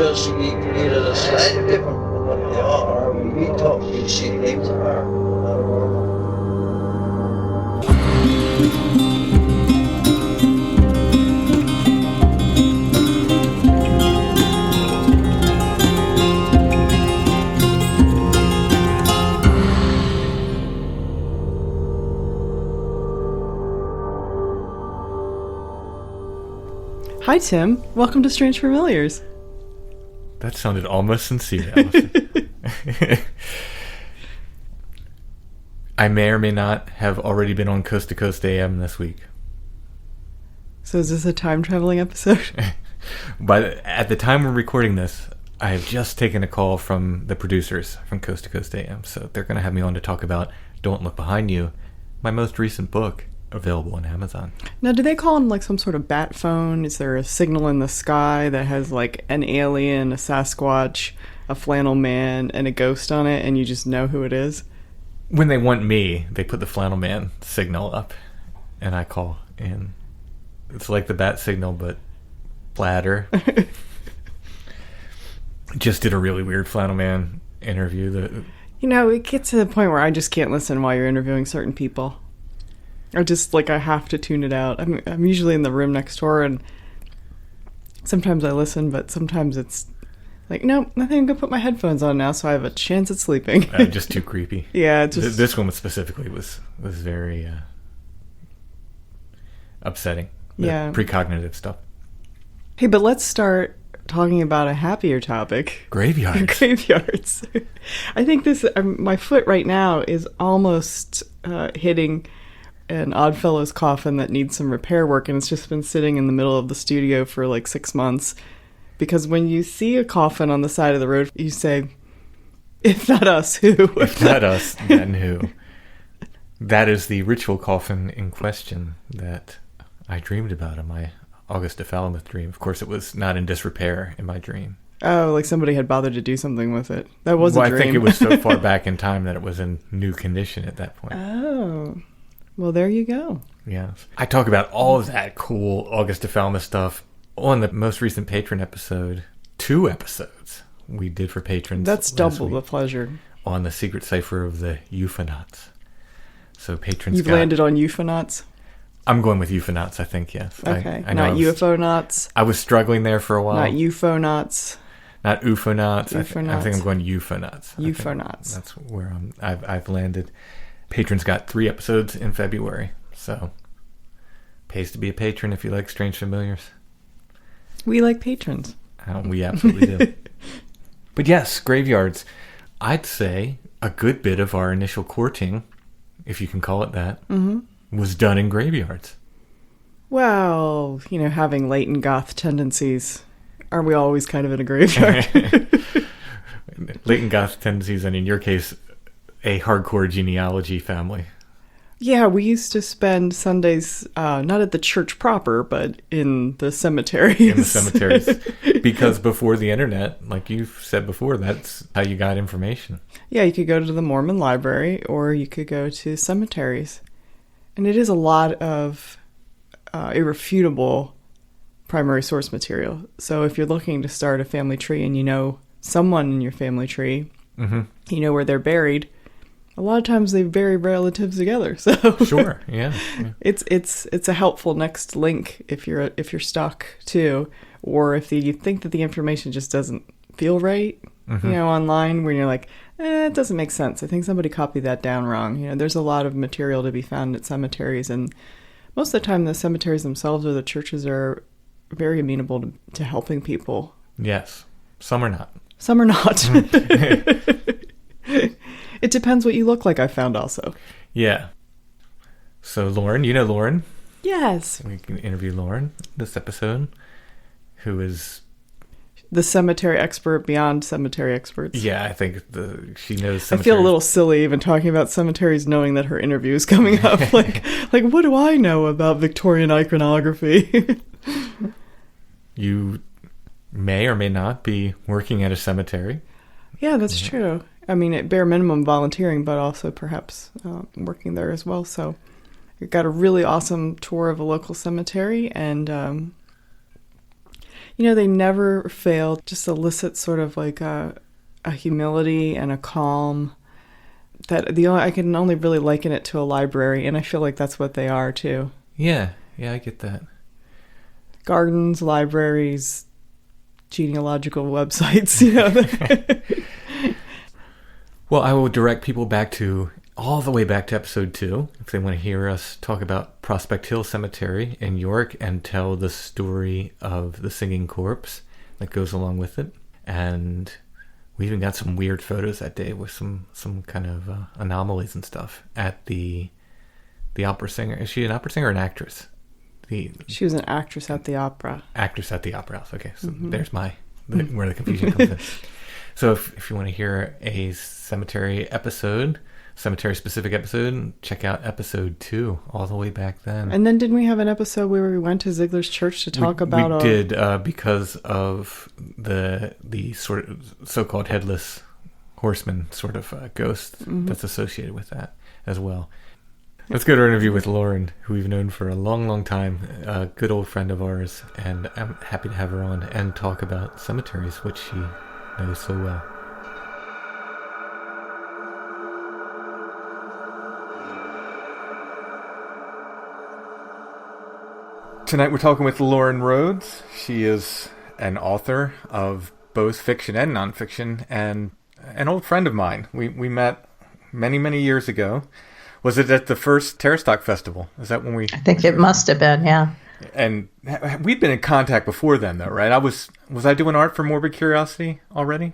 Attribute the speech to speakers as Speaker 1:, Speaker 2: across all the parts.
Speaker 1: just either a slightly different from what they are, we talk, we see things are not normal.
Speaker 2: Hi, Tim. Welcome to Strange Familiars.
Speaker 3: That sounded almost sincere, Allison. I may or may not have already been on Coast to Coast AM this week.
Speaker 2: So is this a time-traveling episode?
Speaker 3: But at the time we're recording this, I have just taken a call from the producers from Coast to Coast AM. So they're going to have me on to talk about Don't Look Behind You, my most recent book, available on Amazon.
Speaker 2: Now, do they call them like some sort of bat phone? Is there a signal in the sky that has like an alien, a Sasquatch, a flannel man, and a ghost on it, and you just know who it is?
Speaker 3: When they want me, they put the flannel man signal up, and I call in. It's like the bat signal, but flatter. Just did a really weird flannel man interview.
Speaker 2: It gets to the point where I just can't listen while you're interviewing certain people. I have to tune it out. I'm usually in the room next door, and sometimes I listen, but sometimes it's like, no, I think I'm going to put my headphones on now so I have a chance at sleeping.
Speaker 3: Just too creepy.
Speaker 2: Yeah. This
Speaker 3: one specifically was very upsetting.
Speaker 2: Yeah.
Speaker 3: Precognitive stuff.
Speaker 2: Hey, but let's start talking about a happier topic.
Speaker 3: Graveyards.
Speaker 2: Graveyards. I think my foot right now is almost hitting an Oddfellows coffin that needs some repair work, and it's just been sitting in the middle of the studio for like 6 months. Because when you see a coffin on the side of the road, you say, if not us, who?
Speaker 3: If not us, then who? That is the ritual coffin in question that I dreamed about in my August de Falmouth dream. Of course, it was not in disrepair in my dream.
Speaker 2: Oh, like somebody had bothered to do something with it. That was a dream.
Speaker 3: I think it was so far back in time that it was in new condition at that point.
Speaker 2: Oh. Well, there you go.
Speaker 3: Yes. I talk about all of that cool August de Falmouth stuff on the most recent Patron episode. 2 episodes we did for patrons.
Speaker 2: That's double the pleasure.
Speaker 3: On the secret cipher of the euphonauts. So patrons
Speaker 2: You've landed on euphonauts?
Speaker 3: I'm going with euphonauts, I think, yes.
Speaker 2: Okay.
Speaker 3: I know
Speaker 2: not UFO-nauts?
Speaker 3: I was struggling there for a while.
Speaker 2: Not UFO-nauts?
Speaker 3: Not UFO-nauts. I think I'm going euphonauts.
Speaker 2: Euphonauts.
Speaker 3: That's where I've landed. Patrons got 3 episodes in February, so pays to be a patron if you like Strange Familiars.
Speaker 2: We like patrons.
Speaker 3: We absolutely do. But yes, graveyards. I'd say a good bit of our initial courting, if you can call it that, was done in graveyards.
Speaker 2: Well, having latent goth tendencies, aren't we always kind of in a graveyard?
Speaker 3: Latent goth tendencies, and in your case, a hardcore genealogy family.
Speaker 2: Yeah, we used to spend Sundays not at the church proper, but in the cemeteries.
Speaker 3: In the cemeteries. Because before the internet, like you've said before, that's how you got information.
Speaker 2: Yeah, you could go to the Mormon library, or you could go to cemeteries. And it is a lot of irrefutable primary source material. So if you're looking to start a family tree and you know someone in your family tree, you know where they're buried, a lot of times they bury relatives together. So
Speaker 3: sure, yeah.
Speaker 2: It's a helpful next link if you're stuck too, or if you think that the information just doesn't feel right, online, when you're like, it doesn't make sense. I think somebody copied that down wrong. There's a lot of material to be found at cemeteries, and most of the time the cemeteries themselves or the churches are very amenable to helping people.
Speaker 3: Yes, some are not.
Speaker 2: Some are not. It depends what you look like, I found also.
Speaker 3: Yeah. So Loren, you know Loren?
Speaker 2: Yes.
Speaker 3: We can interview Loren this episode, who is
Speaker 2: the cemetery expert beyond cemetery experts.
Speaker 3: Yeah, I think she knows cemeteries.
Speaker 2: I feel a little silly even talking about cemeteries knowing that her interview is coming up. like what do I know about Victorian iconography?
Speaker 3: You may or may not be working at a cemetery.
Speaker 2: Yeah, that's true. I mean, at bare minimum volunteering, but also perhaps working there as well. So we got a really awesome tour of a local cemetery, and they never fail. Just elicit sort of like a humility and a calm that I can only really liken it to a library, and I feel like that's what they are too.
Speaker 3: Yeah, I get that.
Speaker 2: Gardens, libraries, genealogical websites,
Speaker 3: Well, I will direct people all the way back to episode 2 if they want to hear us talk about Prospect Hill Cemetery in York and tell the story of the singing corpse that goes along with it. And we even got some weird photos that day with some kind of anomalies and stuff at the opera singer. Is she an opera singer or an actress?
Speaker 2: She was an actress at the opera.
Speaker 3: Actress at the opera house. Okay, so there's where the confusion comes in. So if you want to hear a cemetery-specific episode, check out episode 2 all the way back then.
Speaker 2: And then didn't we have an episode where we went to Ziegler's Church to talk about...
Speaker 3: We did, because of the sort of so-called headless horseman sort of ghost that's associated with that as well. Let's go to our interview with Loren, who we've known for a long, long time, a good old friend of ours, and I'm happy to have her on and talk about cemeteries, which she knows so well. Tonight we're talking with Loren Rhoads. She is an author of both fiction and nonfiction, and an old friend of mine. We met many, many years ago. Was it at the first Tavistock Festival? Is that when we...
Speaker 4: I think it must have been, yeah.
Speaker 3: And we'd been in contact before then, though, right? Was I doing art for Morbid Curiosity already?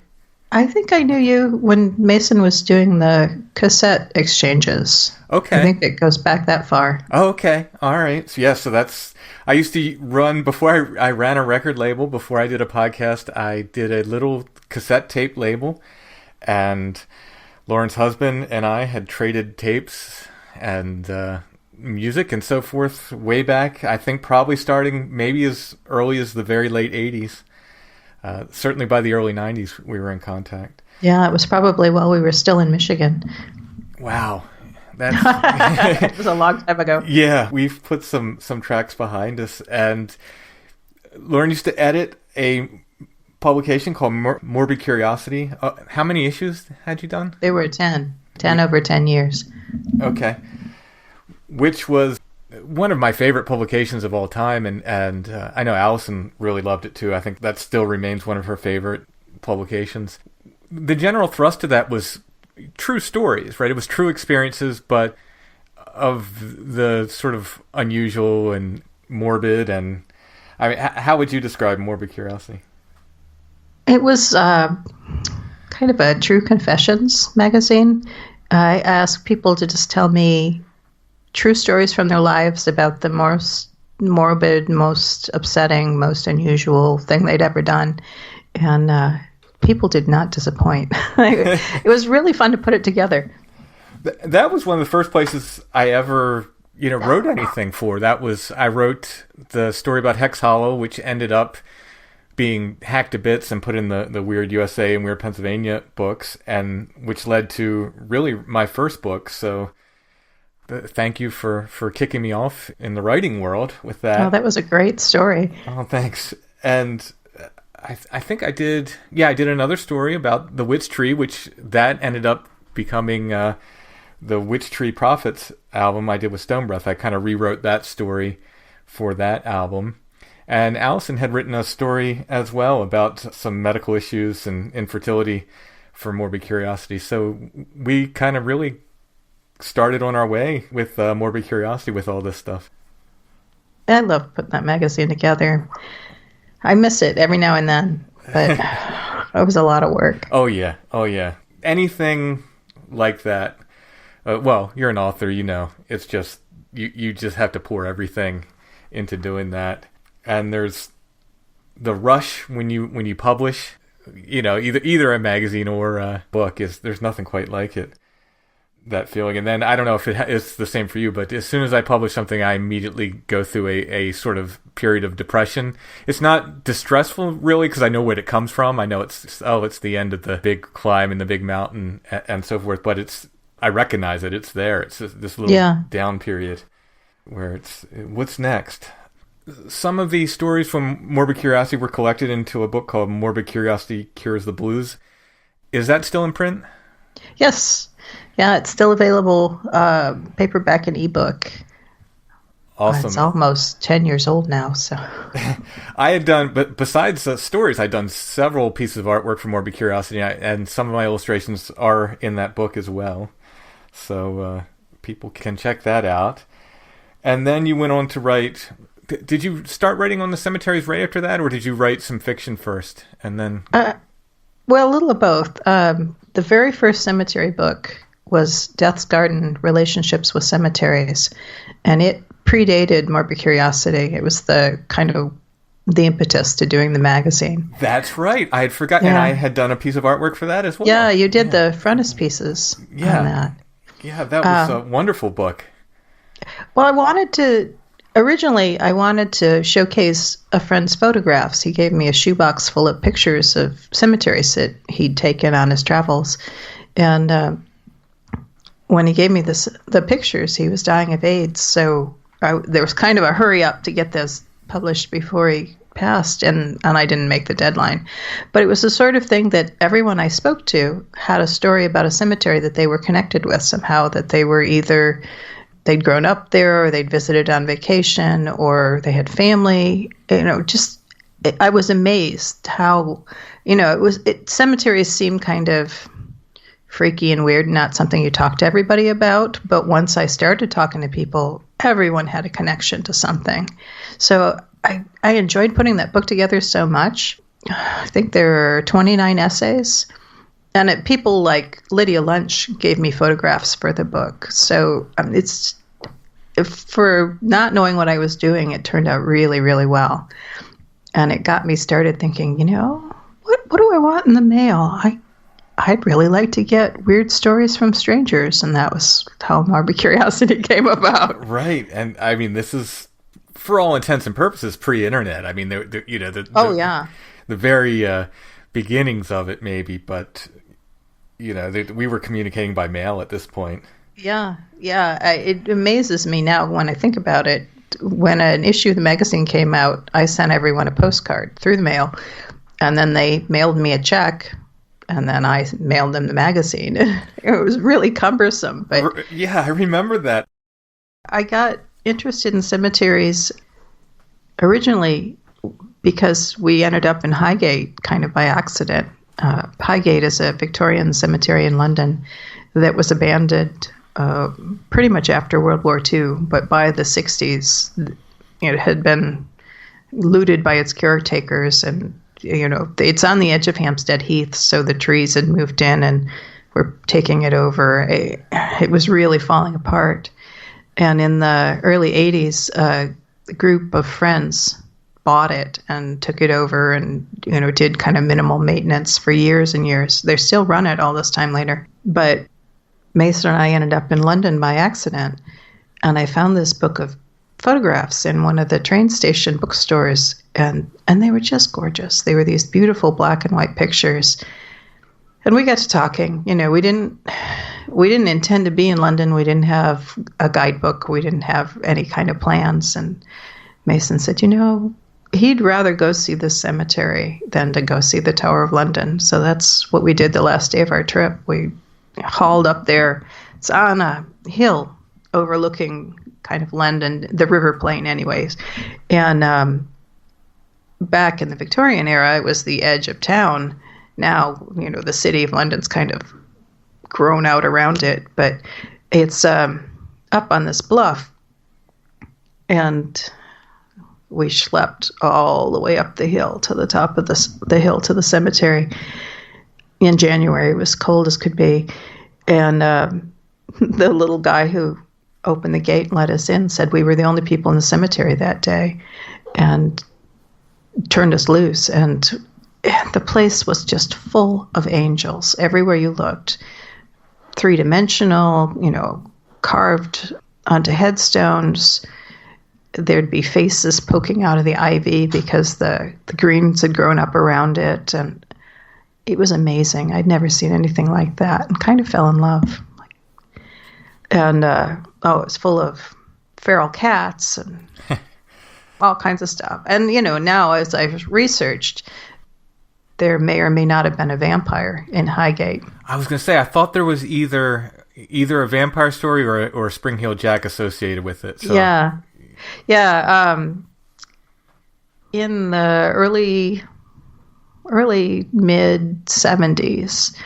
Speaker 4: I think I knew you when Mason was doing the cassette exchanges.
Speaker 3: Okay.
Speaker 4: I think it goes back that far.
Speaker 3: Oh, okay. All right. So that's... I used to run... Before I ran a record label, before I did a podcast, I did a little cassette tape label, and Lauren's husband and I had traded tapes and music and so forth way back. I think probably starting maybe as early as the very late 80s. Certainly by the early 90s we were in contact.
Speaker 4: Yeah, it was probably while we were still in Michigan.
Speaker 3: Wow. That's
Speaker 4: It was a long time ago.
Speaker 3: Yeah, we've put some tracks behind us. And Loren used to edit a publication called Morbid Curiosity. How many issues had you done?
Speaker 4: There were 10 over 10 years.
Speaker 3: Okay. Which was one of my favorite publications of all time, and I know Allison really loved it too. I think that still remains one of her favorite publications. The general thrust of that was true stories, right? It was true experiences, but of the sort of unusual and morbid. And I mean, how would you describe Morbid Curiosity?
Speaker 4: It was kind of a true confessions magazine. I asked people to just tell me true stories from their lives about the most morbid, most upsetting, most unusual thing they'd ever done. And people did not disappoint. It was really fun to put it together.
Speaker 3: That was one of the first places I ever, wrote anything for. I wrote the story about Hex Hollow, which ended up being hacked to bits and put in the Weird USA and Weird Pennsylvania books, and which led to really my first book. So thank you for kicking me off in the writing world with that.
Speaker 4: Oh, that was a great story.
Speaker 3: Oh, thanks. And I think I did another story about the Witch Tree, which that ended up becoming the Witch Tree Prophets album I did with Stone Breath. I kind of rewrote that story for that album. And Allison had written a story as well about some medical issues and infertility for Morbid Curiosity. So we kind of really started on our way with Morbid Curiosity with all this stuff.
Speaker 4: I love putting that magazine together. I miss it every now and then, but it was a lot of work.
Speaker 3: Oh, yeah. Anything like that. Well, you're an author, it's just, you just have to pour everything into doing that. And there's the rush when you publish, either a magazine or a book there's nothing quite like it. That feeling. And then I don't know if it's the same for you, but as soon as I publish something, I immediately go through a sort of period of depression. It's not distressful really, because I know where it comes from. I know it's the end of the big climb and the big mountain and so forth, but I recognize it. It's there. It's this little down period where it's what's next. some of the stories from Morbid Curiosity were collected into a book called Morbid Curiosity Cures the Blues. Is that still in print?
Speaker 4: Yes. Yeah, it's still available, paperback and ebook.
Speaker 3: Awesome.
Speaker 4: It's almost 10 years old now, so.
Speaker 3: I had done, but besides the stories, I'd done several pieces of artwork for Morbid Curiosity, and some of my illustrations are in that book as well. So people can check that out. And then you went on to write... Did you start writing on the Cemeteries right after that, or did you write some fiction first, and then...
Speaker 4: Well, a little of both. The very first cemetery book was Death's Garden, Relationships with Cemeteries, and it predated Morbid Curiosity. It was the kind of the impetus to doing the magazine.
Speaker 3: That's right. I had forgotten, and I had done a piece of artwork for that as well.
Speaker 4: Yeah, you did the frontispieces on that.
Speaker 3: Yeah, that was a wonderful book.
Speaker 4: Well, Originally, I wanted to showcase a friend's photographs. He gave me a shoebox full of pictures of cemeteries that he'd taken on his travels. And when he gave me the pictures, he was dying of AIDS. So there was kind of a hurry up to get those published before he passed, and I didn't make the deadline. But it was the sort of thing that everyone I spoke to had a story about a cemetery that they were connected with somehow, that they were either... they'd grown up there, or they'd visited on vacation, or they had family. I was amazed how, cemeteries seemed kind of freaky and weird, not something you talk to everybody about. But once I started talking to people, everyone had a connection to something. So I enjoyed putting that book together so much. I think there are 29 essays. And people like Lydia Lunch gave me photographs for the book. So for not knowing what I was doing, it turned out really, really well. And it got me started thinking, what do I want in the mail? I'd really like to get weird stories from strangers. And that was how Morbid Curiosity came about.
Speaker 3: Right. And I mean, this is, for all intents and purposes, pre-internet. I mean, the very beginnings of it, maybe, but... we were communicating by mail at this point. Yeah.
Speaker 4: It amazes me now when I think about it. When an issue of the magazine came out, I sent everyone a postcard through the mail, and then they mailed me a check, and then I mailed them the magazine. It was really cumbersome. But
Speaker 3: yeah, I remember that.
Speaker 4: I got interested in cemeteries originally because we ended up in Highgate kind of by accident. Highgate is a Victorian cemetery in London that was abandoned pretty much after World War II, but by the 60s it had been looted by its caretakers, and it's on the edge of Hampstead Heath, so the trees had moved in and were taking it over. It was really falling apart. And in the early 80s, a group of friends bought it and took it over and, did kind of minimal maintenance for years and years. They still run it all this time later. But Mason and I ended up in London by accident, and I found this book of photographs in one of the train station bookstores, and they were just gorgeous. They were these beautiful black and white pictures. And we got to talking. We didn't intend to be in London. We didn't have a guidebook. We didn't have any kind of plans. And Mason said, he'd rather go see this cemetery than to go see the Tower of London. So that's what we did the last day of our trip. We hauled up there. It's on a hill overlooking kind of London, the River Plain anyways. And back in the Victorian era, it was the edge of town. Now, the city of London's kind of grown out around it, but it's up on this bluff. And we schlepped all the way up the hill to the top of the hill to the cemetery. In January, it was cold as could be. And the little guy who opened the gate and let us in said we were the only people in the cemetery that day, and turned us loose. And the place was just full of angels everywhere you looked. 3-dimensional, carved onto headstones. There'd be faces poking out of the ivy because the greens had grown up around it. And it was amazing. I'd never seen anything like that, and kind of fell in love. And, it was full of feral cats. And all kinds of stuff. And, now as I've researched, there may or may not have been a vampire in Highgate.
Speaker 3: I was going to say, I thought there was either a vampire story or a Spring-Heeled Jack associated with it. So.
Speaker 4: Yeah. In the early mid 70s,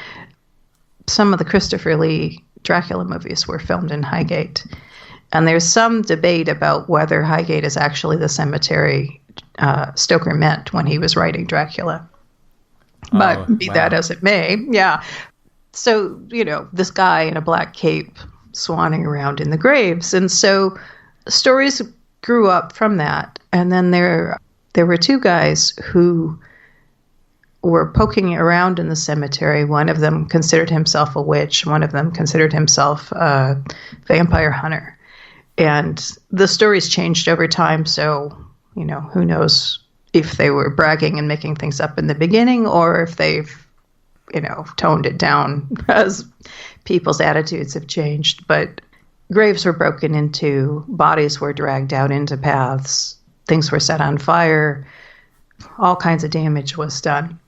Speaker 4: some of the Christopher Lee Dracula movies were filmed in Highgate. And there's some debate about whether Highgate is actually the cemetery Stoker meant when he was writing Dracula. But be that as it may, yeah. So, this guy in a black cape swanning around in the graves. And so stories grew up from that. And then there were two guys who were poking around in the cemetery. One of them considered himself a witch. One of them considered himself a vampire hunter. And the stories changed over time. So, who knows if they were bragging and making things up in the beginning, or if they've, toned it down as people's attitudes have changed. But graves were broken into, bodies were dragged out into paths, things were set on fire, all kinds of damage was done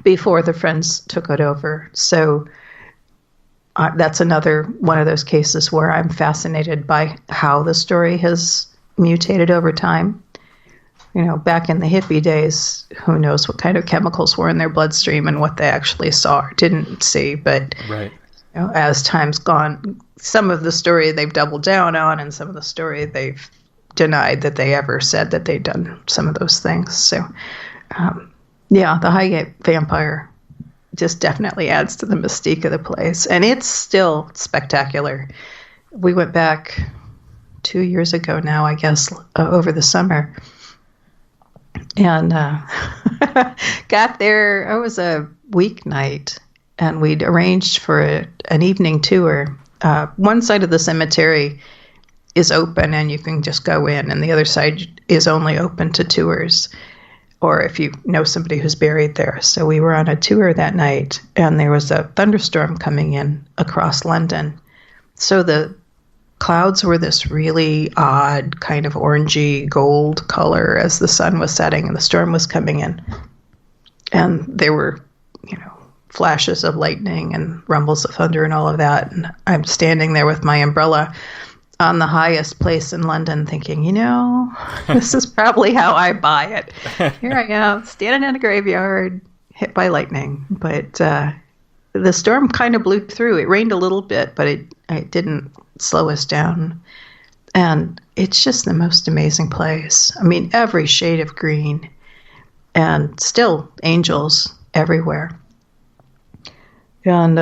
Speaker 4: before the Friends took it over. So that's another one of those cases where I'm fascinated by how the story has mutated over time. Back in the hippie days, who knows what kind of chemicals were in their bloodstream and what they actually saw or didn't see. But
Speaker 3: right.
Speaker 4: As time's gone, some of the story they've doubled down on, and some of the story they've denied that they ever said that they'd done some of those things. So, the Highgate vampire just definitely adds to the mystique of the place. And it's still spectacular. We went back 2 years ago now, I guess, over the summer. And got there, it was a weeknight, and we'd arranged for an evening tour. One side of the cemetery is open, and you can just go in, and the other side is only open to tours, or if you know somebody who's buried there. So we were on a tour that night, and there was a thunderstorm coming in across London. So the clouds were this really odd kind of orangey gold color as the sun was setting and the storm was coming in. And there were, flashes of lightning and rumbles of thunder and all of that. And I'm standing there with my umbrella on the highest place in London thinking, this is probably how I buy it. Here I am, standing in a graveyard, hit by lightning. But the storm kind of blew through. It rained a little bit, but it didn't slow us down. And it's just the most amazing place. I mean, every shade of green, and still angels everywhere. And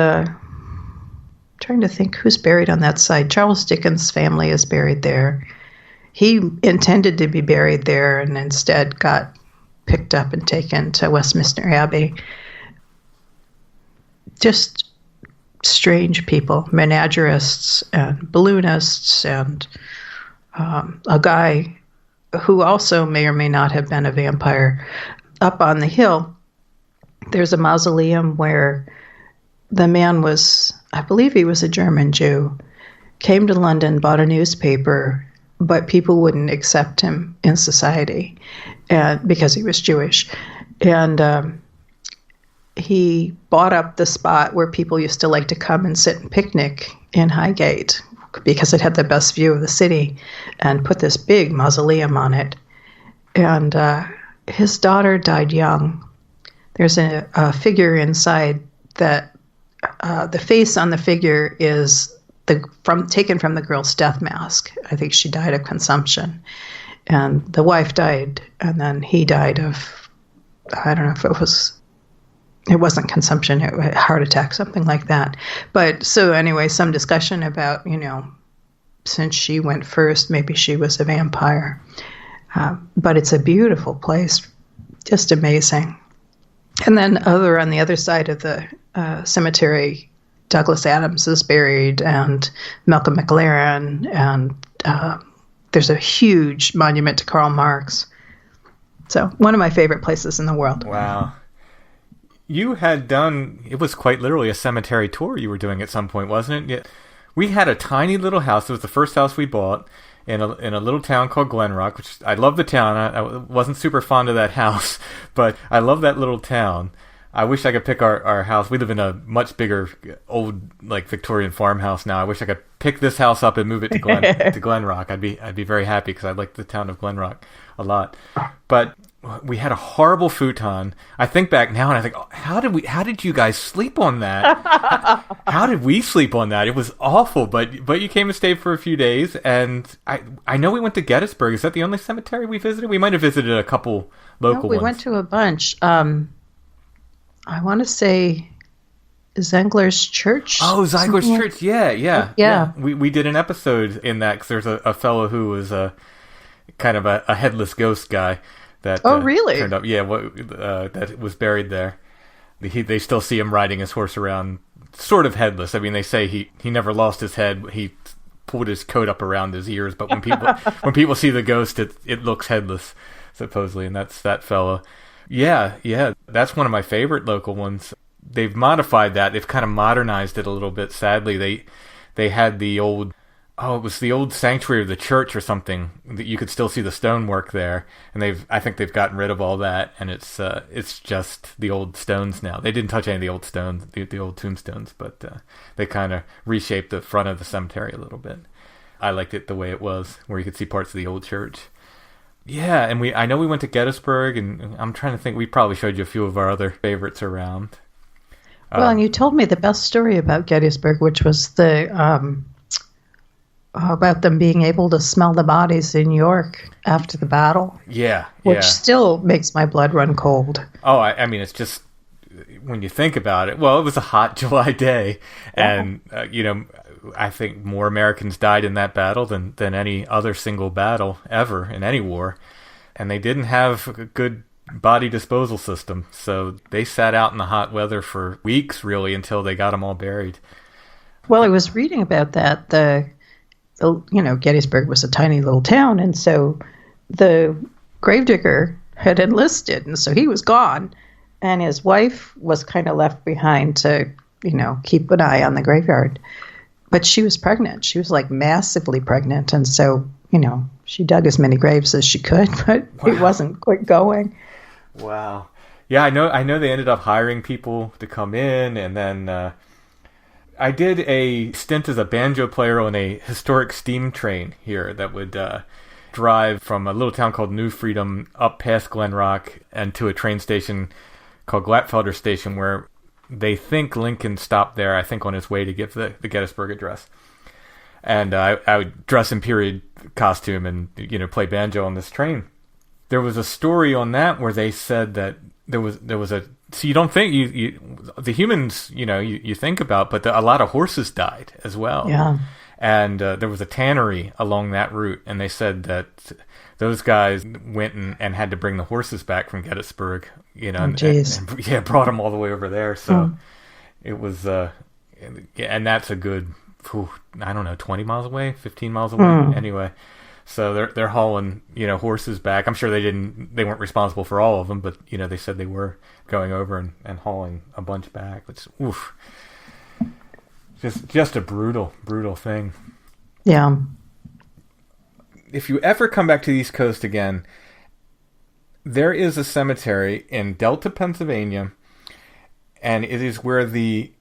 Speaker 4: trying to think who's buried on that side. Charles Dickens' family is buried there. He intended to be buried there and instead got picked up and taken to Westminster Abbey. Just strange people, menagerists and balloonists, and a guy who also may or may not have been a vampire. Up on the hill, there's a mausoleum where the man was, I believe he was a German Jew, came to London, bought a newspaper, but people wouldn't accept him in society and because he was Jewish. And he bought up the spot where people used to like to come and sit and picnic in Highgate because it had the best view of the city, and put this big mausoleum on it. And his daughter died young. There's a figure inside that the face on the figure is taken from the girl's death mask. I think she died of consumption. And the wife died, and then he died of, I don't know if it wasn't consumption, it was a heart attack, something like that. But so anyway, some discussion about, since she went first, maybe she was a vampire. But it's a beautiful place, just amazing. And then on the other side of the cemetery, Douglas Adams is buried, and Malcolm McLaren, and there's a huge monument to Karl Marx. So one of my favorite places in the world.
Speaker 3: Wow. You had done, it was quite literally a cemetery tour you were doing at some point, wasn't it? We had a tiny little house. It was the first house we bought in a little town called Glen, which I love the town. I wasn't super fond of that house, but I love that little town. I wish I could pick our house. We live in a much bigger, old, like Victorian farmhouse now. I wish I could pick this house up and move it to Glen Rock. I'd be very happy because I like the town of Glen Rock a lot. But we had a horrible futon. I think back now and I think, how did you guys sleep on that? How did we sleep on that? It was awful. But you came and stayed for a few days, and I know we went to Gettysburg. Is that the only cemetery we visited? We might have visited a couple local ones.
Speaker 4: We went to a bunch. I want to say Zengler's Church.
Speaker 3: Oh, Zengler's Church. Yeah. We did an episode in that because there's a fellow who was kind of a headless ghost guy that
Speaker 4: really?
Speaker 3: turned up. Yeah, that was buried there. They still see him riding his horse around, sort of headless. I mean, they say he never lost his head. He pulled his coat up around his ears, but when people see the ghost, it looks headless, supposedly, and that's that fellow. Yeah, that's one of my favorite local ones. They've modified that. They've kind of modernized it a little bit. Sadly, they had the old, it was the old sanctuary of the church or something that you could still see the stonework there, and I think they've gotten rid of all that, and it's just the old stones now. They didn't touch any of the old stones, the old tombstones, but they kind of reshaped the front of the cemetery a little bit. I liked it the way it was, where you could see parts of the old church. Yeah, and I know we went to Gettysburg, and I'm trying to think, we probably showed you a few of our other favorites around.
Speaker 4: Well, and you told me the best story about Gettysburg, which was about them being able to smell the bodies in York after the battle.
Speaker 3: Yeah.
Speaker 4: Which still makes my blood run cold.
Speaker 3: Oh, I mean, it's just, when you think about it, well, it was a hot July day, and, I think more Americans died in that battle than any other single battle ever in any war. And they didn't have a good body disposal system. So they sat out in the hot weather for weeks, really, until they got them all buried.
Speaker 4: Well, I was reading about that. Gettysburg was a tiny little town. And so the gravedigger had enlisted. And so he was gone. And his wife was kind of left behind to, keep an eye on the graveyard. But she was pregnant. She was like massively pregnant. And so, she dug as many graves as she could, but it wasn't quite going.
Speaker 3: Wow. Yeah, I know they ended up hiring people to come in. And then I did a stint as a banjo player on a historic steam train here that would drive from a little town called New Freedom up past Glen Rock and to a train station called Glatfelder Station, where they think Lincoln stopped there, I think, on his way to give the Gettysburg Address. And I would dress in period costume and, play banjo on this train. There was a story on that where they said that there was a... So you don't think... the humans, you think about, but a lot of horses died as well.
Speaker 4: Yeah. And
Speaker 3: there was a tannery along that route, and they said that those guys went and had to bring the horses back from Gettysburg, and brought them all the way over there. So it was, and that's a good, 20 miles away, 15 miles away, anyway. So they're hauling, horses back. I'm sure they weren't responsible for all of them, but they said they were going over and hauling a bunch back. Which, just a brutal thing.
Speaker 4: Yeah.
Speaker 3: If you ever come back to the East Coast again, there is a cemetery in Delta, Pennsylvania, and it is where they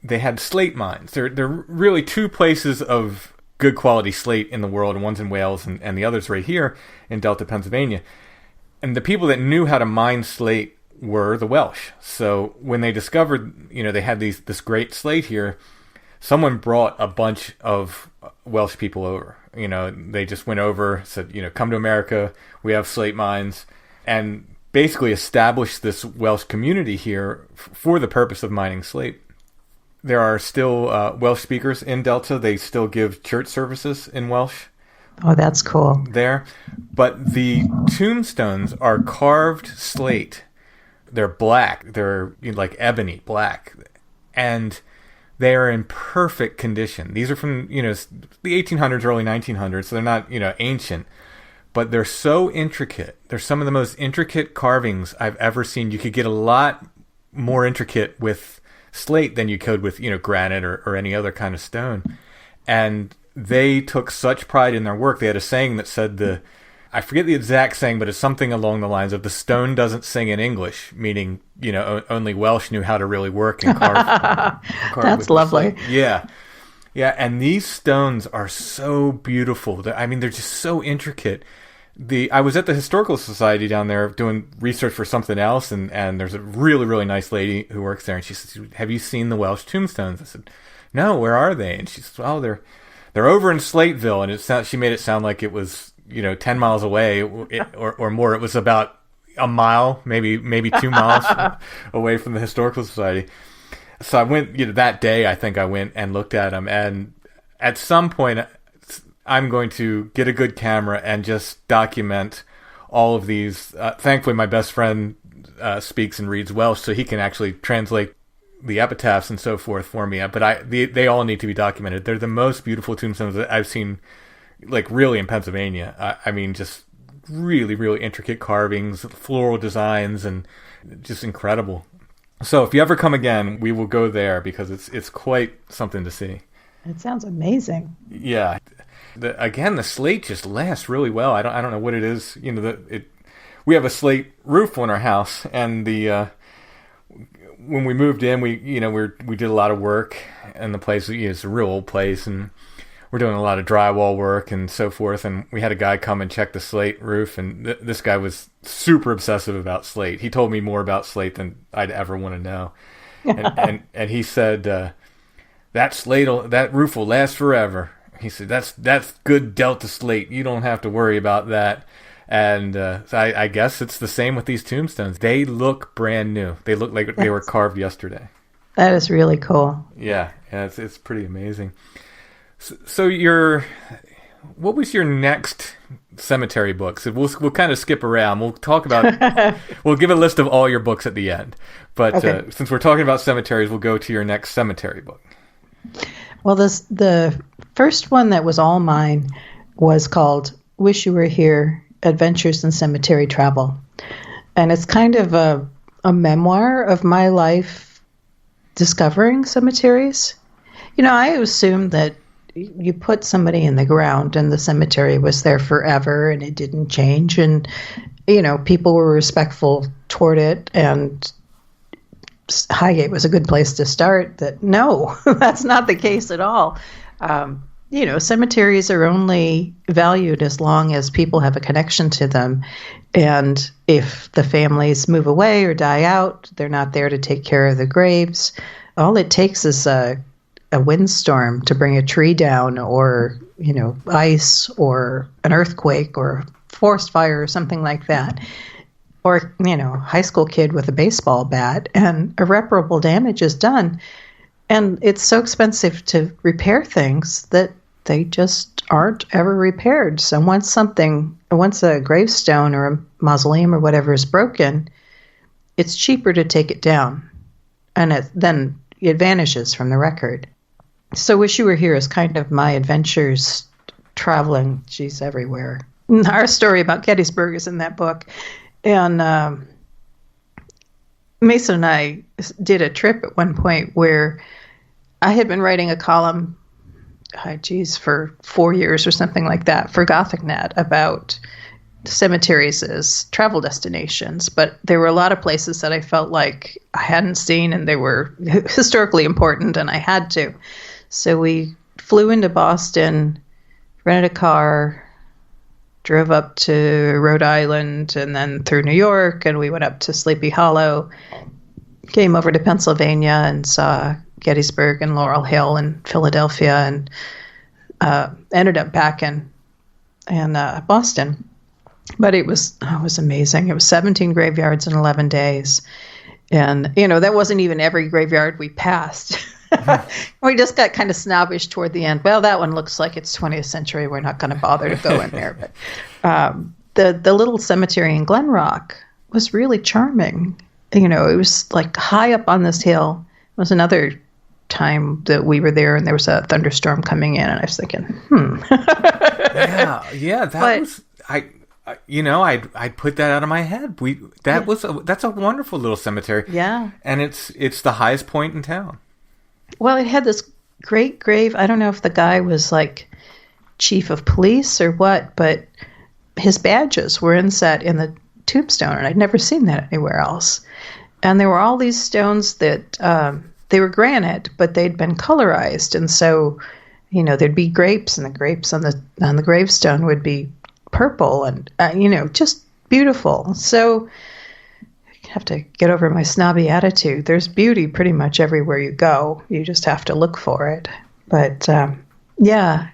Speaker 3: had slate mines. There are really two places of good quality slate in the world, and one's in Wales and the other's right here in Delta, Pennsylvania. And the people that knew how to mine slate were the Welsh. So when they discovered, they had this great slate here, someone brought a bunch of Welsh people over. They just went over, said, come to America, we have slate mines, and basically established this Welsh community here for the purpose of mining slate. There are still Welsh speakers in Delta. They still give church services in Welsh.
Speaker 4: Oh, that's cool.
Speaker 3: There. But the tombstones are carved slate. They're black. They're like ebony black. And they are in perfect condition. These are from, the 1800s, early 1900s, so they're not, ancient. But they're so intricate. They're some of the most intricate carvings I've ever seen. You could get a lot more intricate with slate than you could with, granite or any other kind of stone. And they took such pride in their work. They had a saying that said I forget the exact saying, but it's something along the lines of the stone doesn't sing in English, meaning, only Welsh knew how to really work and carve.
Speaker 4: That's lovely.
Speaker 3: Yeah. Yeah, and these stones are so beautiful. They're just so intricate. I was at the Historical Society down there doing research for something else, and there's a really, really nice lady who works there, and she says, "Have you seen the Welsh tombstones?" I said, "No, where are they?" And she said, "Oh, they're over in Slateville," and she made it sound like it was 10 miles away or more. It was about a mile, maybe 2 miles away from the Historical Society. So I went, that day, I think I went and looked at them. And at some point, I'm going to get a good camera and just document all of these. Thankfully, my best friend speaks and reads Welsh, so he can actually translate the epitaphs and so forth for me. But they all need to be documented. They're the most beautiful tombstones that I've seen, like, really in Pennsylvania. Just really, really intricate carvings, floral designs, and just incredible. So if you ever come again, we will go there because it's quite something to see.
Speaker 4: It sounds amazing.
Speaker 3: Yeah. The slate just lasts really well. I don't know what it is. We have a slate roof on our house, and when we moved in, we did a lot of work, and the place, it's a real old place, and we're doing a lot of drywall work and so forth, and we had a guy come and check the slate roof, and this guy was super obsessive about slate. He told me more about slate than I'd ever want to know. And he said, that roof will last forever. He said, that's good Delta slate. You don't have to worry about that. And so I guess it's the same with these tombstones. They look brand new. They look like they were carved yesterday.
Speaker 4: That is really cool.
Speaker 3: Yeah, it's pretty amazing. So what was your next cemetery book? So we'll kind of skip around. We'll talk about, we'll give a list of all your books at the end. But okay. Since we're talking about cemeteries, we'll go to your next cemetery book.
Speaker 4: Well, the first one that was all mine was called Wish You Were Here, Adventures in Cemetery Travel. And it's kind of a memoir of my life discovering cemeteries. I assumed that you put somebody in the ground and the cemetery was there forever and it didn't change, and people were respectful toward it, and Highgate was a good place to start. That no, that's not the case at all. Cemeteries are only valued as long as people have a connection to them, and if the families move away or die out, they're not there to take care of the graves. All it takes is a windstorm to bring a tree down, or ice, or an earthquake, or a forest fire, or something like that, or high school kid with a baseball bat, and irreparable damage is done. And it's so expensive to repair things that they just aren't ever repaired. So once a gravestone or a mausoleum or whatever is broken, it's cheaper to take it down, and then it vanishes from the record. So Wish You Were Here is kind of my adventures traveling, everywhere. Our story about Gettysburg is in that book. And Mason and I did a trip at one point where I had been writing a column, for 4 years or something like that, for GothicNet about cemeteries as travel destinations. But there were a lot of places that I felt like I hadn't seen, and they were historically important, and I had to. So we flew into Boston, rented a car, drove up to Rhode Island, and then through New York, and we went up to Sleepy Hollow, came over to Pennsylvania and saw Gettysburg and Laurel Hill and Philadelphia, and ended up back in Boston. But it was amazing. It was 17 graveyards in 11 days. And, that wasn't even every graveyard we passed. We just got kind of snobbish toward the end. Well, that one looks like it's 20th century. We're not going to bother to go in there. But the little cemetery in Glen Rock was really charming. It was like high up on this hill. It was another time that we were there, and there was a thunderstorm coming in, and I was thinking,
Speaker 3: I'd put that out of my head. That's a wonderful little cemetery.
Speaker 4: Yeah.
Speaker 3: And it's the highest point in town.
Speaker 4: Well, it had this great grave. I don't know if the guy was like chief of police or what, but his badges were inset in the tombstone, and I'd never seen that anywhere else. And there were all these stones that they were granite, but they'd been colorized, and so there'd be grapes, and the grapes on the gravestone would be purple, and just beautiful. So I have to get over my snobby attitude. There's beauty pretty much everywhere you go. You just have to look for it. But yeah,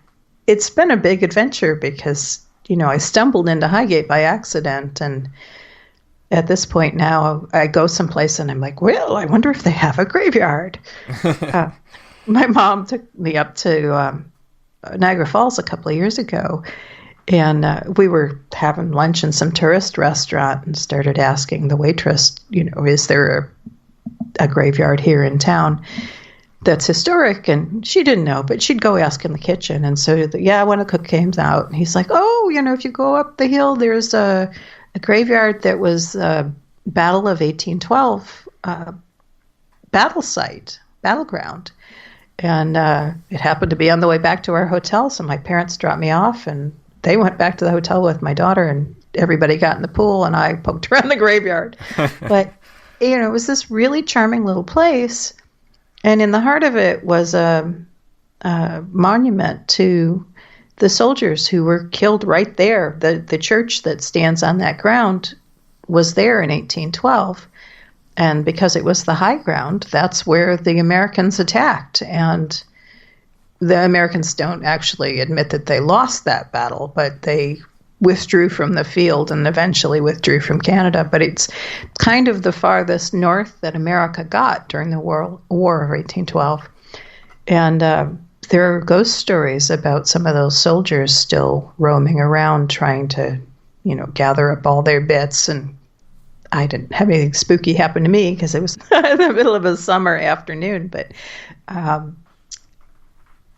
Speaker 4: it's been a big adventure because I stumbled into Highgate by accident, and at this point now I go someplace and I'm like, well, I wonder if they have a graveyard. My mom took me up to Niagara Falls a couple of years ago, and we were having lunch in some tourist restaurant and started asking the waitress, is there a graveyard here in town that's historic? And she didn't know, but she'd go ask in the kitchen. And so, when a cook came out, and he's like, oh, if you go up the hill, there's a graveyard that was Battle of 1812 battleground. And it happened to be on the way back to our hotel, so my parents dropped me off, and they went back to the hotel with my daughter, and everybody got in the pool, and I poked around the graveyard. But, it was this really charming little place, and in the heart of it was a monument to the soldiers who were killed right there. The church that stands on that ground was there in 1812. And because it was the high ground, that's where the Americans attacked. And the Americans don't actually admit that they lost that battle, but they withdrew from the field and eventually withdrew from Canada. But it's kind of the farthest north that America got during the War of 1812. And there are ghost stories about some of those soldiers still roaming around trying to, gather up all their bits. And I didn't have anything spooky happen to me because it was in the middle of a summer afternoon. But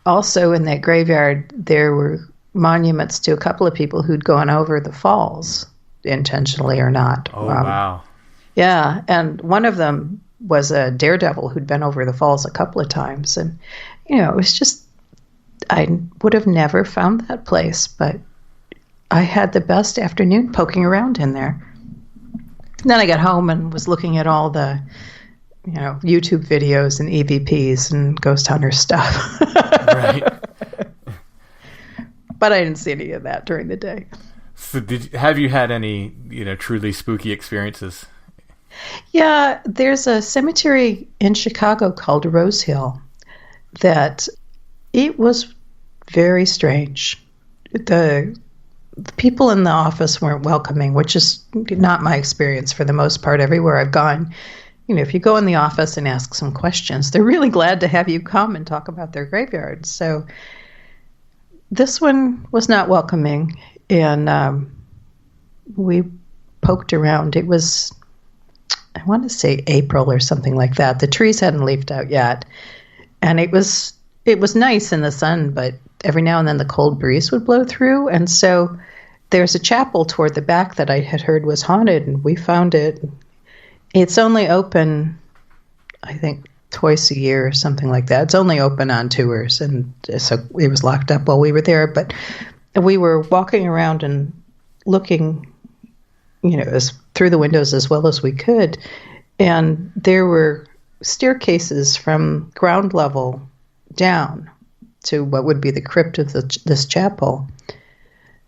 Speaker 4: also in that graveyard, there were monuments to a couple of people who'd gone over the falls, intentionally or not.
Speaker 3: Oh, wow.
Speaker 4: Yeah, and one of them was a daredevil who'd been over the falls a couple of times. And, it was just, I would have never found that place, but I had the best afternoon poking around in there. Then I got home and was looking at all the, YouTube videos and EVPs and ghost hunter stuff.
Speaker 3: Right.
Speaker 4: But I didn't see any of that during the day.
Speaker 3: So have you had any, truly spooky experiences?
Speaker 4: Yeah, there's a cemetery in Chicago called Rose Hill that it was very strange. The people in the office weren't welcoming, which is not my experience for the most part everywhere I've gone. If you go in the office and ask some questions, they're really glad to have you come and talk about their graveyards. So this one was not welcoming, and we poked around. It was, I want to say April or something like that. The trees hadn't leafed out yet, and it was nice in the sun, but every now and then the cold breeze would blow through. And so there's a chapel toward the back that I had heard was haunted, and we found it. It's only open, I think, twice a year or something like that. It's only open on tours, and so it was locked up while we were there. But we were walking around and looking, through the windows as well as we could, and there were staircases from ground level down to what would be the crypt of this chapel.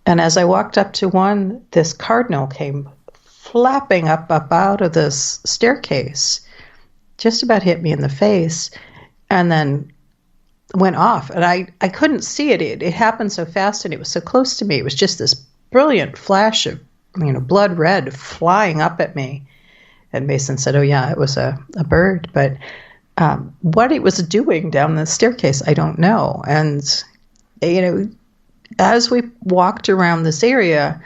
Speaker 4: And as I walked up to one, this cardinal came flapping up out of this staircase, just about hit me in the face, and then went off. And I couldn't see it. It happened so fast, and it was so close to me. It was just this brilliant flash of, blood red flying up at me. And Mason said, oh, yeah, it was a bird. But what it was doing down the staircase, I don't know. And, as we walked around this area,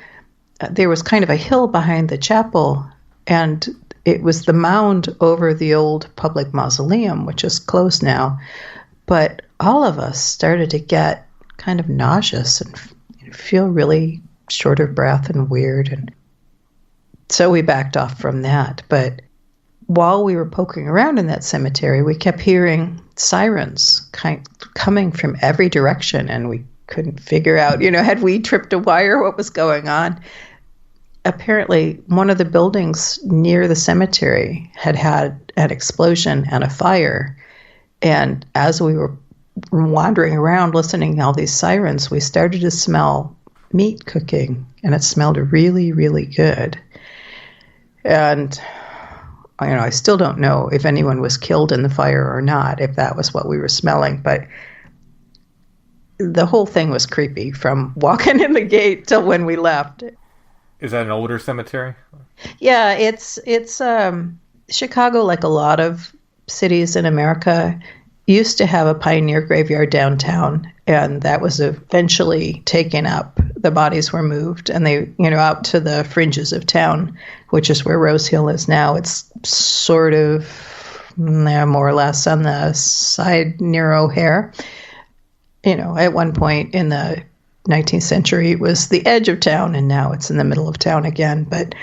Speaker 4: there was kind of a hill behind the chapel, and it was the mound over the old public mausoleum, which is closed now. But all of us started to get kind of nauseous and feel really short of breath and weird. And so we backed off from that. But while we were poking around in that cemetery, we kept hearing sirens coming from every direction, and we couldn't figure out, had we tripped a wire, what was going on. Apparently, one of the buildings near the cemetery had an explosion and a fire. And as we were wandering around listening to all these sirens, we started to smell meat cooking, and it smelled really, really good. And I still don't know if anyone was killed in the fire or not, if that was what we were smelling, but the whole thing was creepy from walking in the gate till when we left.
Speaker 3: Is that an older cemetery?
Speaker 4: Yeah, it's Chicago, like a lot of cities in America, used to have a pioneer graveyard downtown, and that was eventually taken up. The bodies were moved, and they, out to the fringes of town, which is where Rose Hill is now. It's sort of more or less on the side near O'Hare. At one point in the 19th century, it was the edge of town, and now it's in the middle of town again. But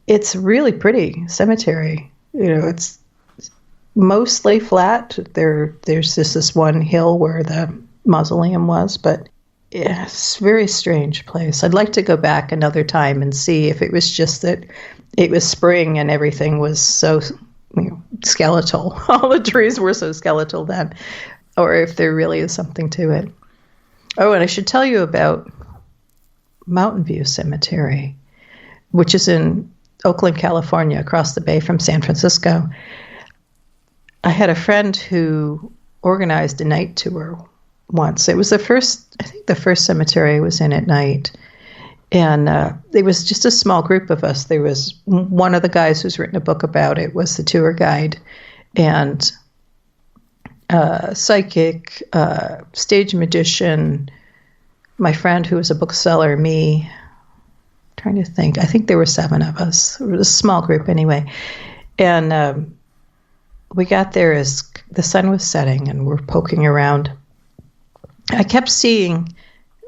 Speaker 4: it's a really pretty cemetery. It's mostly flat. There's this one hill where the mausoleum was, but yeah, it's a very strange place. I'd like to go back another time and see if it was just that it was spring and everything was so skeletal. All the trees were so skeletal then, or if there really is something to it. Oh, and I should tell you about Mountain View Cemetery, which is in Oakland, California, across the bay from San Francisco. I had a friend who organized a night tour once. It was the first cemetery I was in at night. And it was just a small group of us. There was one of the guys who's written a book about it was the tour guide, and psychic, stage magician, my friend who was a bookseller, me. I'm trying to think. I think there were 7 of us. It was a small group anyway. And we got there as the sun was setting, and we're poking around. I kept seeing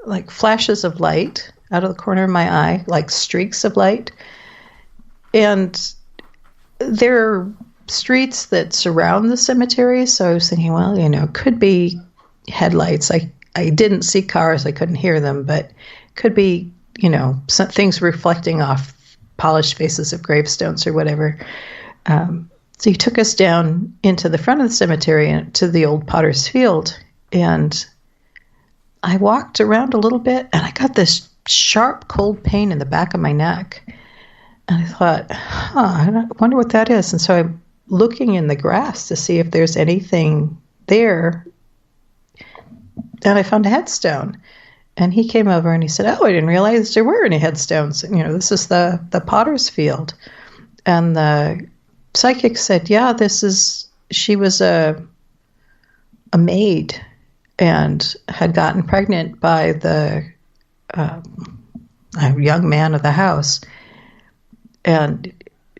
Speaker 4: like flashes of light out of the corner of my eye, like streaks of light. And there are streets that surround the cemetery, so I was thinking, well, could be headlights. I didn't see cars, I couldn't hear them, but could be, some things reflecting off polished faces of gravestones or whatever. So he took us down into the front of the cemetery and to the old Potter's Field, and I walked around a little bit, and I got this sharp, cold pain in the back of my neck. And I thought, I wonder what that is. And so I'm looking in the grass to see if there's anything there. And I found a headstone. And he came over and he said, I didn't realize there were any headstones. This is the Potter's Field. And the psychic said, she was a maid and had gotten pregnant by a young man of the house, and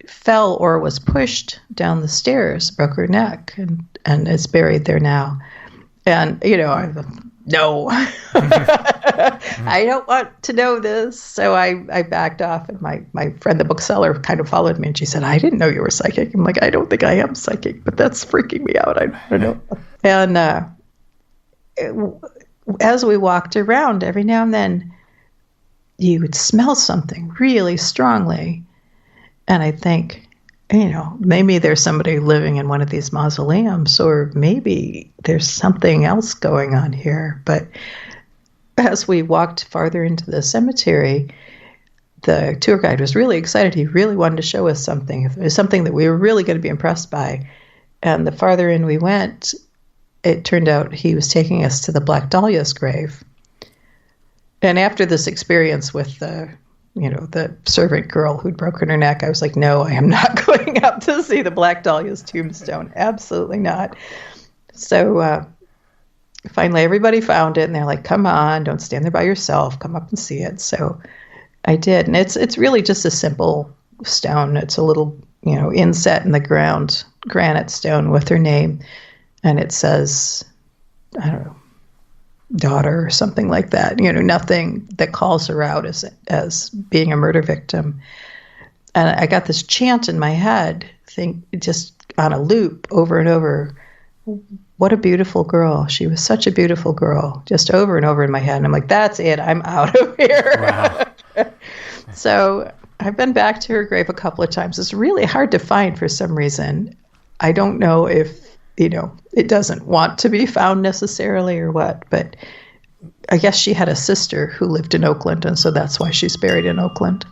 Speaker 4: fell or was pushed down the stairs, broke her neck, and is buried there now. And, no, I don't want to know this. So I backed off, and my friend, the bookseller, kind of followed me, and she said, I didn't know you were psychic. I'm like, I don't think I am psychic, but that's freaking me out. I don't know. And as we walked around, every now and then, you would smell something really strongly. And I think, maybe there's somebody living in one of these mausoleums, or maybe there's something else going on here. But as we walked farther into the cemetery, the tour guide was really excited. He really wanted to show us something. It was something that we were really going to be impressed by. And the farther in we went, it turned out he was taking us to the Black Dahlia's grave. And after this experience with the servant girl who'd broken her neck, I was like, no, I am not going up to see the Black Dahlia's tombstone. Absolutely not. So finally, everybody found it, and they're like, come on, don't stand there by yourself. Come up and see it. So I did. And it's really just a simple stone. It's a little, inset in the ground, granite stone with her name. And it says, I don't know, daughter or something like that. Nothing that calls her out as being a murder victim. And I got this chant in my head, just on a loop over and over. What a beautiful girl. She was such a beautiful girl, just over and over in my head. And I'm like, that's it. I'm out of here.
Speaker 3: Wow.
Speaker 4: So I've been back to her grave a couple of times. It's really hard to find for some reason. I don't know if, it doesn't want to be found necessarily or what, but I guess she had a sister who lived in Oakland, and so that's why she's buried in Oakland.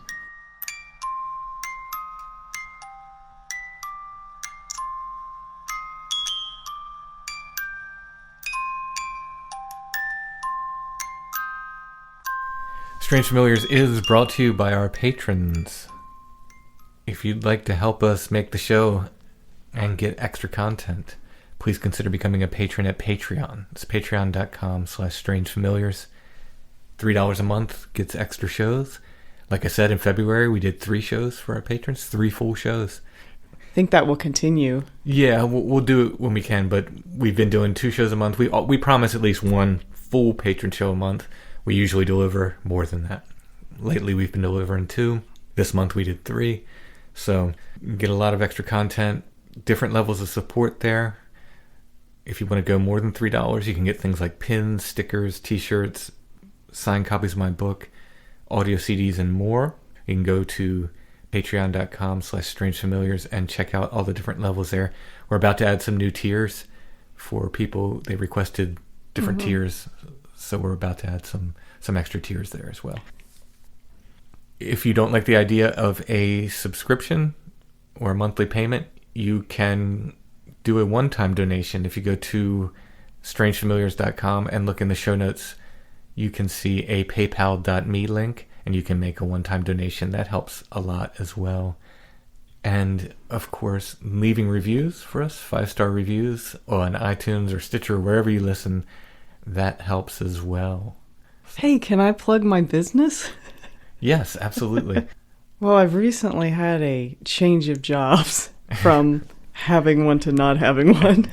Speaker 3: Strange Familiars is brought to you by our patrons. If you'd like to help us make the show and get extra content, please consider becoming a patron at Patreon. It's patreon.com/strangefamiliars. $3 a month gets extra shows. Like I said, in February, we did 3 shows for our patrons, 3 full shows.
Speaker 2: I think that will continue.
Speaker 3: Yeah, we'll do it when we can, but we've been doing 2 shows a month. We promise at least 1 full patron show a month. We usually deliver more than that. Lately, we've been delivering 2. This month, we did 3. So, you get a lot of extra content, different levels of support there. If you want to go more than $3, you can get things like pins, stickers, t-shirts, signed copies of my book, audio CDs, and more. You can go to patreon.com/strangefamiliars and check out all the different levels there. We're about to add some new tiers for people. They requested different tiers, so we're about to add some extra tiers there as well. If you don't like the idea of a subscription or a monthly payment, you can do a one-time donation. If you go to strangefamiliars.com and look in the show notes, you can see a paypal.me link, and you can make a one-time donation. That helps a lot as well. And, of course, leaving reviews for us, 5-star reviews on iTunes or Stitcher, wherever you listen, that helps as well.
Speaker 2: Hey, can I plug my business?
Speaker 3: Yes, absolutely.
Speaker 2: Well, I've recently had a change of jobs from having one to not having one.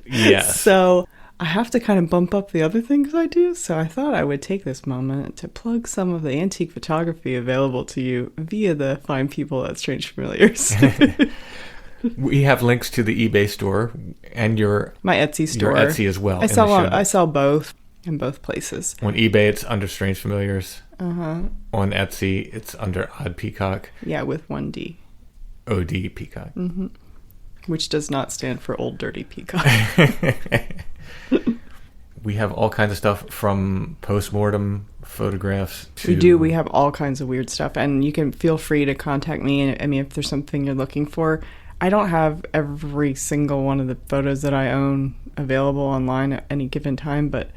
Speaker 3: Yes.
Speaker 2: So I have to kind of bump up the other things I do. So I thought I would take this moment to plug some of the antique photography available to you via the fine people at Strange Familiars.
Speaker 3: We have links to the eBay store and
Speaker 2: my Etsy store.
Speaker 3: Your Etsy as well.
Speaker 2: I sell both in both places.
Speaker 3: On eBay, it's under Strange Familiars.
Speaker 2: Uh-huh.
Speaker 3: On Etsy, it's under Odd Peacock.
Speaker 2: Yeah, with 1D.
Speaker 3: OD Peacock.
Speaker 2: Mm-hmm. Which does not stand for Old Dirty Peacock.
Speaker 3: We have all kinds of stuff from post-mortem photographs to...
Speaker 2: We do. We have all kinds of weird stuff. And you can feel free to contact me. I mean, if there's something you're looking for. I don't have every single one of the photos that I own available online at any given time, but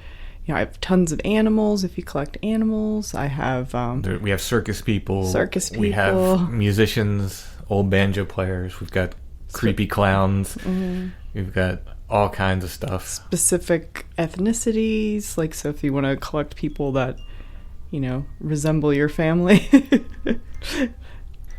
Speaker 2: I have tons of animals. If you collect animals, I have...
Speaker 3: we have circus people. We have musicians, old banjo players. We've got creepy clowns.
Speaker 2: Mm-hmm.
Speaker 3: We've got all kinds of stuff.
Speaker 2: Specific ethnicities. So if you want to collect people that, resemble your family.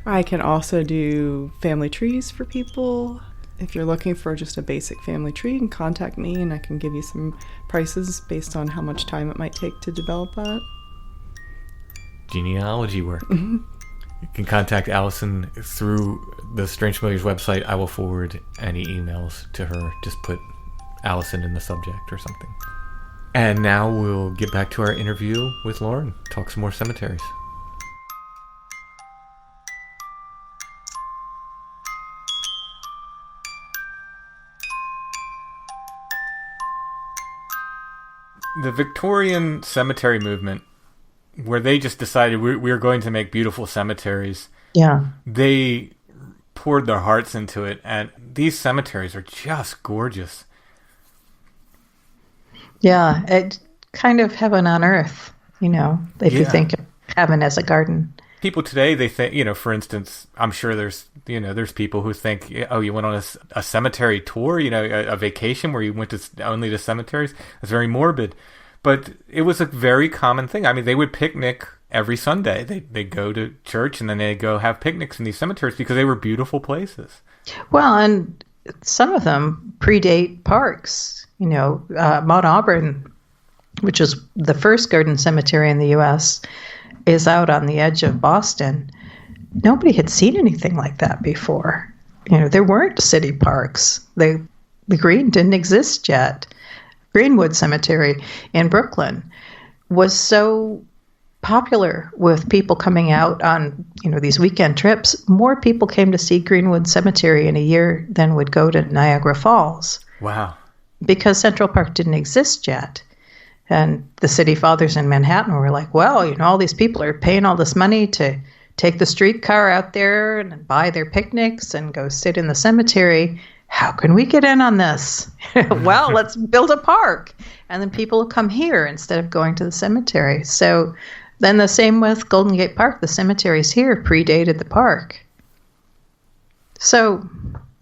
Speaker 2: I can also do family trees for people. If you're looking for just a basic family tree, you can contact me and I can give you some prices based on how much time it might take to develop that.
Speaker 3: Genealogy work. Mm-hmm. You can contact Allison through the Strange Familiars website. I will forward any emails to her. Just put Allison in the subject or something. And now we'll get back to our interview with Loren. Talk some more cemeteries. The Victorian cemetery movement, where they just decided we're going to make beautiful cemeteries.
Speaker 4: Yeah.
Speaker 3: They poured their hearts into it, and these cemeteries are just gorgeous.
Speaker 4: Yeah, it kind of heaven on earth, if you think of heaven as a garden. People
Speaker 3: today, they think, for instance, I'm sure there's people who think, oh, you went on a cemetery tour, a vacation where you went only to cemeteries. That's very morbid. But it was a very common thing. I mean, they would picnic every Sunday. They'd go to church and then they'd go have picnics in these cemeteries because they were beautiful places.
Speaker 4: Well, and some of them predate parks. Mount Auburn, which is the first garden cemetery in the U.S., is out on the edge of Boston. nobody had seen anything like that before. There weren't city parks. The green didn't exist yet. Greenwood Cemetery in Brooklyn was so popular with people coming out on, these weekend trips. More people came to see Greenwood Cemetery in a year than would go to Niagara Falls.
Speaker 3: Wow.
Speaker 4: Because Central Park didn't exist yet. And the city fathers in Manhattan were like, well, all these people are paying all this money to take the streetcar out there and buy their picnics and go sit in the cemetery. How can we get in on this? Well, let's build a park. And then people will come here instead of going to the cemetery. So then the same with Golden Gate Park. The cemeteries here predated the park. So,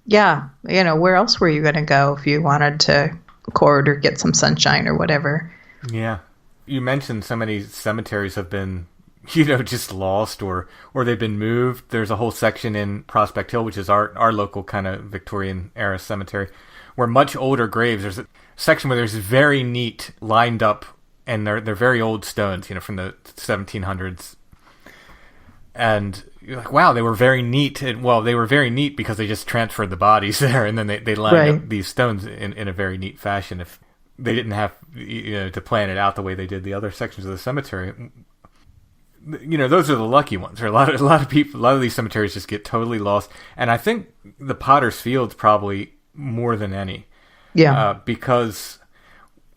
Speaker 4: yeah, where else were you going to go if you wanted to record or get some sunshine or whatever?
Speaker 3: Yeah. You mentioned so many cemeteries have been, just lost or they've been moved. There's a whole section in Prospect Hill, which is our local kind of Victorian era cemetery, where much older graves, there's a section where there's very neat lined up, and they're very old stones, from the 1700s. And you're like, wow, they were very neat. Well, they were very neat because they just transferred the bodies there, and then they lined up these stones in a very neat fashion. If they didn't have to plan it out the way they did the other sections of the cemetery, those are the lucky ones. There are a lot of people. A lot of these cemeteries just get totally lost, and I think the Potter's Field's probably more than any.
Speaker 4: Yeah,
Speaker 3: because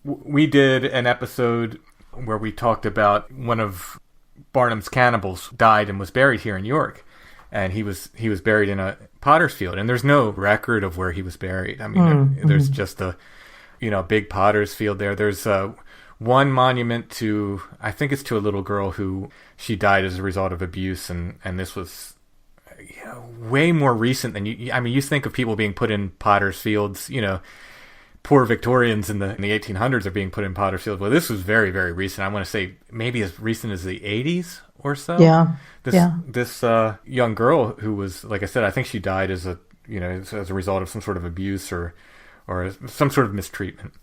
Speaker 3: we did an episode where we talked about one of Barnum's cannibals died and was buried here in York, and he was buried in a Potter's Field, and there's no record of where he was buried. I mean, there's just a big Potter's Field there. There's one monument to, I think it's to a little girl who she died as a result of abuse, and this was way more recent than you think of people being put in Potter's Fields, poor Victorians in the 1800s are being put in Potter's Field. Well, this was very, very recent. I want to say maybe as recent as the 80s or so.
Speaker 4: Yeah.
Speaker 3: This young girl who was, like I said, I think she died as a result of some sort of abuse or some sort of mistreatment.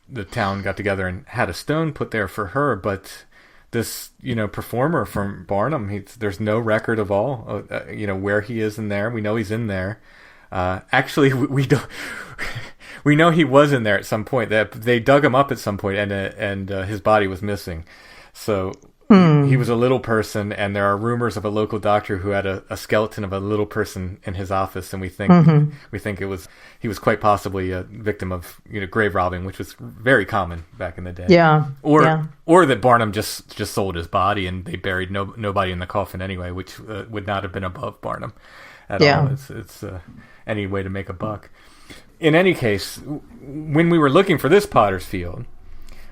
Speaker 3: The town got together and had a stone put there for her, but this, performer from Barnum, there's no record of all, where he is in there. We know he's in there. Actually, we don't. We know he was in there at some point. That they dug him up at some point, and his body was missing. So he was a little person, and there are rumors of a local doctor who had a skeleton of a little person in his office, and we think he was quite possibly a victim of grave robbing, which was very common back in the day.
Speaker 4: Yeah,
Speaker 3: or that Barnum just sold his body and they buried nobody in the coffin anyway, which would not have been above Barnum at all. It's any way to make a buck. In any case, when we were looking for this Potter's Field,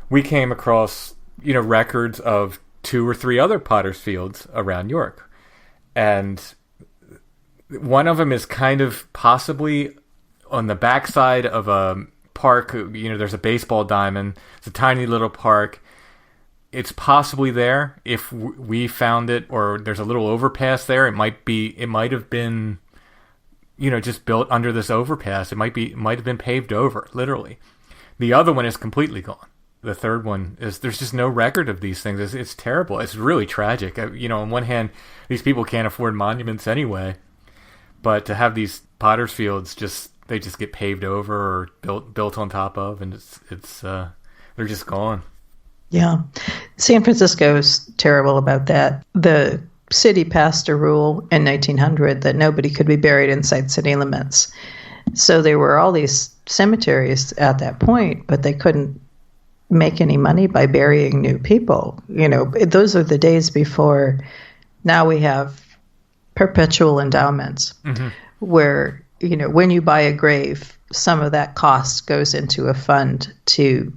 Speaker 3: we came across records of 2 or 3 other Potter's Fields around York, and one of them is kind of possibly on the backside of a park. There's a baseball diamond. It's a tiny little park. It's possibly there. If we found it, or there's a little overpass there, it might have been just built under this overpass. It might have been paved over, literally. The other one is completely gone. The third one is, there's just no record of these things. It's terrible. It's really tragic. On one hand, these people can't afford monuments anyway, but to have these Potter's Fields they just get paved over or built on top of, and they're just gone.
Speaker 4: Yeah. San Francisco's terrible about that. The city passed a rule in 1900 that nobody could be buried inside city limits. So there were all these cemeteries at that point, but they couldn't make any money by burying new people. Those are the days before. Now we have perpetual endowments where, when you buy a grave, some of that cost goes into a fund to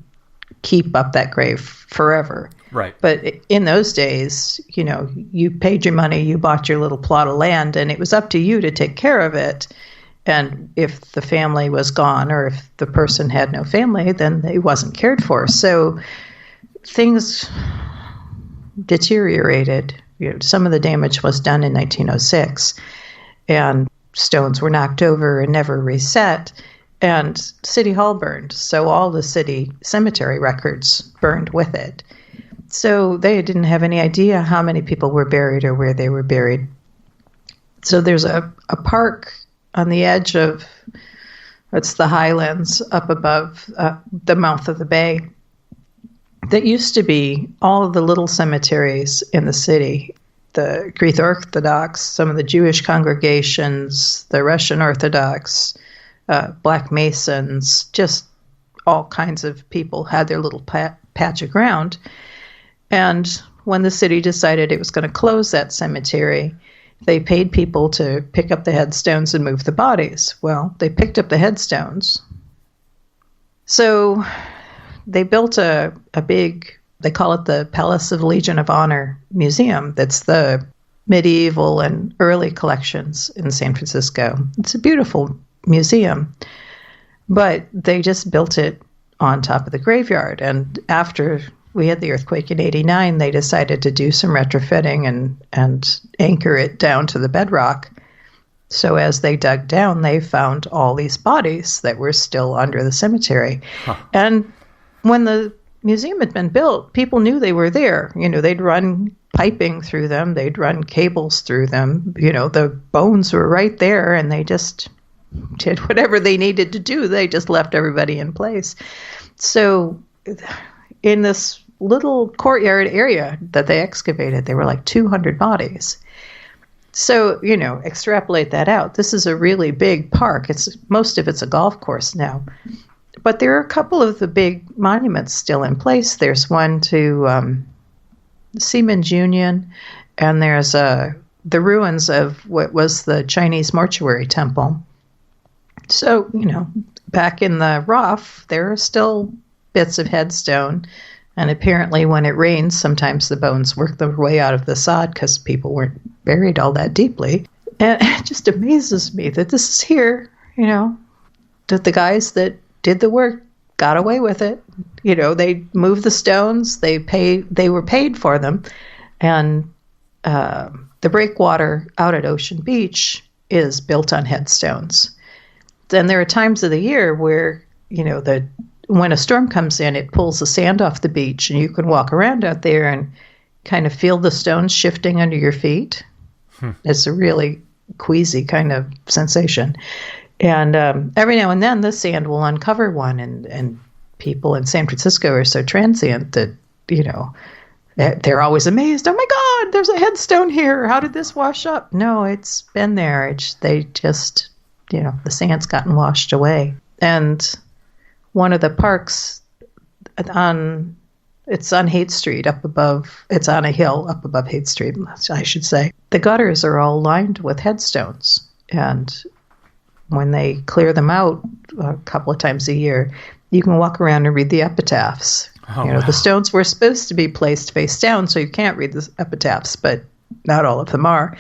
Speaker 4: keep up that grave forever.
Speaker 3: Right.
Speaker 4: But in those days, you paid your money, you bought your little plot of land, and it was up to you to take care of it. And if the family was gone, or if the person had no family, then it wasn't cared for. So things deteriorated. Some of the damage was done in 1906, and stones were knocked over and never reset. And City Hall burned, so all the city cemetery records burned with it. So they didn't have any idea how many people were buried or where they were buried. So there's a park on the edge of, it's the Highlands up above the mouth of the bay, that used to be all of the little cemeteries in the city. The Greek Orthodox, some of the Jewish congregations, the Russian Orthodox, Black Masons, just all kinds of people had their little patch of ground. And when the city decided it was going to close that cemetery, they paid people to pick up the headstones and move the bodies. Well, they picked up the headstones. So they built a big, they call it the Palace of Legion of Honor Museum. That's the medieval and early collections in San Francisco. It's a beautiful museum. But they just built it on top of the graveyard. And after we had the earthquake in '89, they decided to do some retrofitting and anchor it down to the bedrock. So as they dug down, they found all these bodies that were still under the cemetery. Huh. And when the museum had been built, people knew they were there. You know, they'd run piping through them. They'd run cables through them. You know, the bones were right there, and they just did whatever they needed to do. They just left everybody in place. So in this little courtyard area that they excavated, there were like 200 bodies. So, you know, extrapolate that out. This is a really big park. Most of it's a golf course now. But there are a couple of the big monuments still in place. There's one to Seaman's Union, and there's the ruins of what was the Chinese mortuary temple. So, you know, back in the rough, there are still bits of headstone. And apparently when it rains, sometimes the bones work their way out of the sod because people weren't buried all that deeply. And it just amazes me that this is here, you know, that the guys that did the work got away with it. You know, they moved the stones, they were paid for them. And the breakwater out at Ocean Beach is built on headstones. Then there are times of the year where, you know, when a storm comes in, it pulls the sand off the beach, and you can walk around out there and kind of feel the stones shifting under your feet. It's a really queasy kind of sensation. And every now and then the sand will uncover one, and people in San Francisco are so transient that, you know, they're always amazed. Oh my God, there's a headstone here. How did this wash up? No, it's been there. They just, you know, the sand's gotten washed away. And one of the parks it's on Haight Street up above, it's on a hill up above Haight Street, I should say. The gutters are all lined with headstones. And when they clear them out a couple of times a year, you can walk around and read the epitaphs. Oh, you know, wow. The stones were supposed to be placed face down, so you can't read the epitaphs, but not all of them are.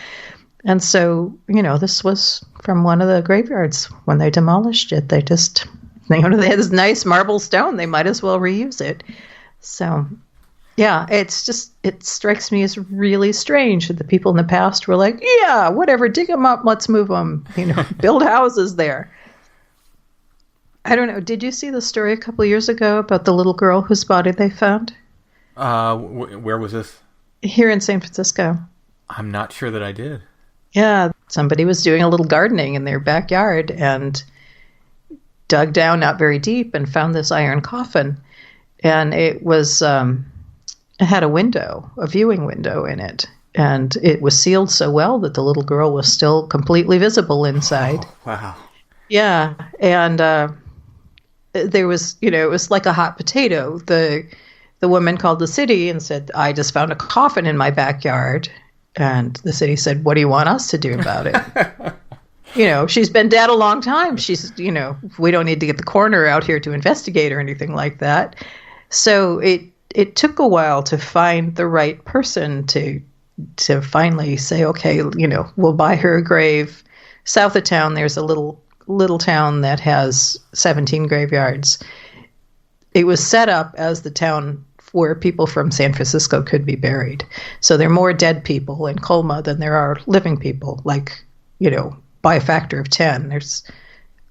Speaker 4: And so, you know, this was from one of the graveyards. When they demolished it, they just, you know, they had this nice marble stone. They might as well reuse it. So, yeah, it strikes me as really strange that the people in the past were like, yeah, whatever, dig them up, let's move them, you know, build houses there. I don't know. Did you see the story a couple of years ago about the little girl whose body they found?
Speaker 3: Where was this?
Speaker 4: Here in San Francisco.
Speaker 3: I'm not sure that I did.
Speaker 4: Yeah, somebody was doing a little gardening in their backyard and dug down not very deep and found this iron coffin. And it was, it had a viewing window in it. And it was sealed so well that the little girl was still completely visible inside.
Speaker 3: Oh, wow.
Speaker 4: Yeah, and there was, you know, it was like a hot potato. The woman called the city and said, I just found a coffin in my backyard. And the city said, what do you want us to do about it? You know, she's been dead a long time. She's, you know, we don't need to get the coroner out here to investigate or anything like that. So it took a while to find the right person to finally say, okay, you know, we'll buy her a grave. South of town, there's a little town that has 17 graveyards. It was set up as the town where people from San Francisco could be buried. So there are more dead people in Colma than there are living people, like, you know, by a factor of 10. There's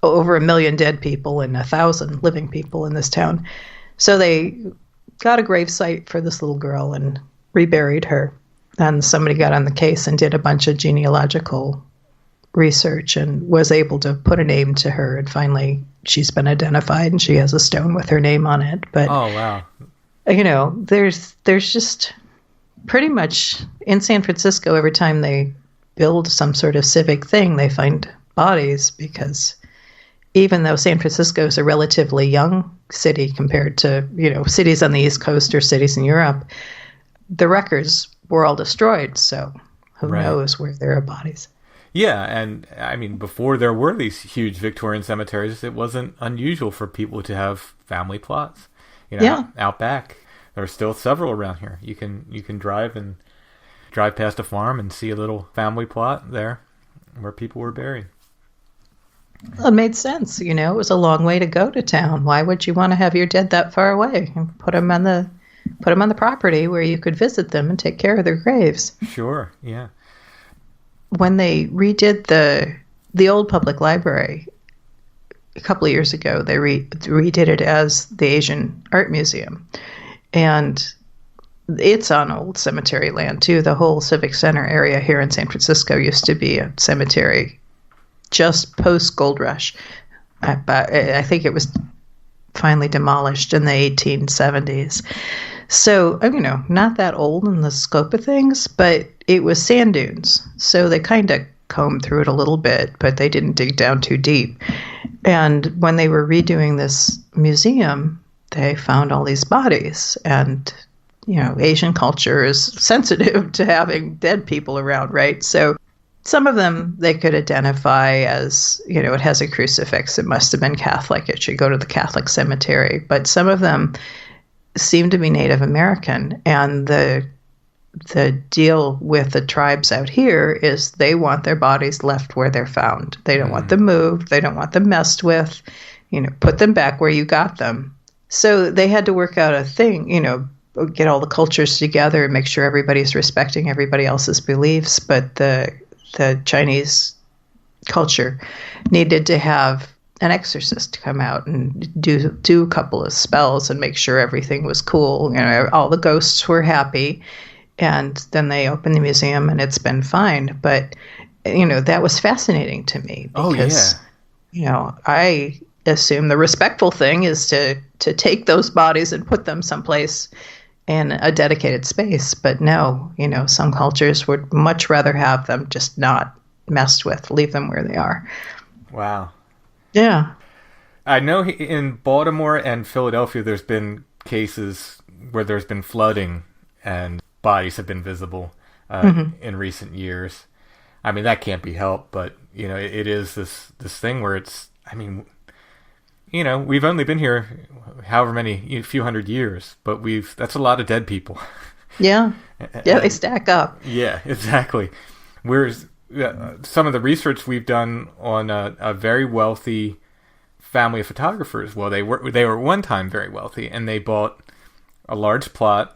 Speaker 4: over 1 million dead people and 1,000 living people in this town. So they got a gravesite for this little girl and reburied her. And somebody got on the case and did a bunch of genealogical research and was able to put a name to her. And finally, she's been identified, and she has a stone with her name on it. But
Speaker 3: Oh, wow.
Speaker 4: there's just pretty much in San Francisco, every time they build some sort of civic thing, they find bodies, because even though San Francisco is a relatively young city compared to, cities on the East Coast or cities in Europe, the records were all destroyed. So who
Speaker 3: Right.
Speaker 4: knows where there are bodies.
Speaker 3: Yeah, and I mean, before there were these huge Victorian cemeteries, it wasn't unusual for people to have family plots.
Speaker 4: Yeah.
Speaker 3: Out back, there are still several around here. You can drive past a farm and see a little family plot there where people were buried.
Speaker 4: Well, it made sense. It was a long way to go to town. Why would you want to have your dead that far away? And put them on the property where you could visit them and take care of their graves.
Speaker 3: Sure, yeah.
Speaker 4: When they redid the old public library a couple of years ago, they redid it as the Asian Art Museum. And it's on old cemetery land, too. The whole Civic Center area here in San Francisco used to be a cemetery just post-Gold Rush. I think it was finally demolished in the 1870s. So, not that old in the scope of things, but it was sand dunes. So they kind of combed through it a little bit, but they didn't dig down too deep. And when they were redoing this museum, they found all these bodies. And, Asian culture is sensitive to having dead people around, right? So some of them they could identify as, it has a crucifix. It must have been Catholic. It should go to the Catholic cemetery. But some of them seem to be Native American. And the deal with the tribes out here is they want their bodies left where they're found. They don't want them moved. They don't want them messed with. Put them back where you got them. So they had to work out a thing, get all the cultures together and make sure everybody's respecting everybody else's beliefs. But the Chinese culture needed to have an exorcist come out and do a couple of spells and make sure everything was cool. All the ghosts were happy. And then they opened the museum and it's been fine. But, that was fascinating to me. Because, I assume the respectful thing is to take those bodies and put them someplace in a dedicated space. But no, some cultures would much rather have them just not messed with, leave them where they are.
Speaker 3: Wow.
Speaker 4: Yeah.
Speaker 3: I know in Baltimore and Philadelphia there's been cases where there's been flooding and bodies have been visible in recent years. I mean, that can't be helped, but, it is this thing where it's, we've only been here however many, few hundred years, but that's a lot of dead people.
Speaker 4: Yeah. Yeah, they stack up.
Speaker 3: Yeah, exactly. Whereas some of the research we've done on a very wealthy family of photographers, well, they were one time very wealthy, and they bought a large plot,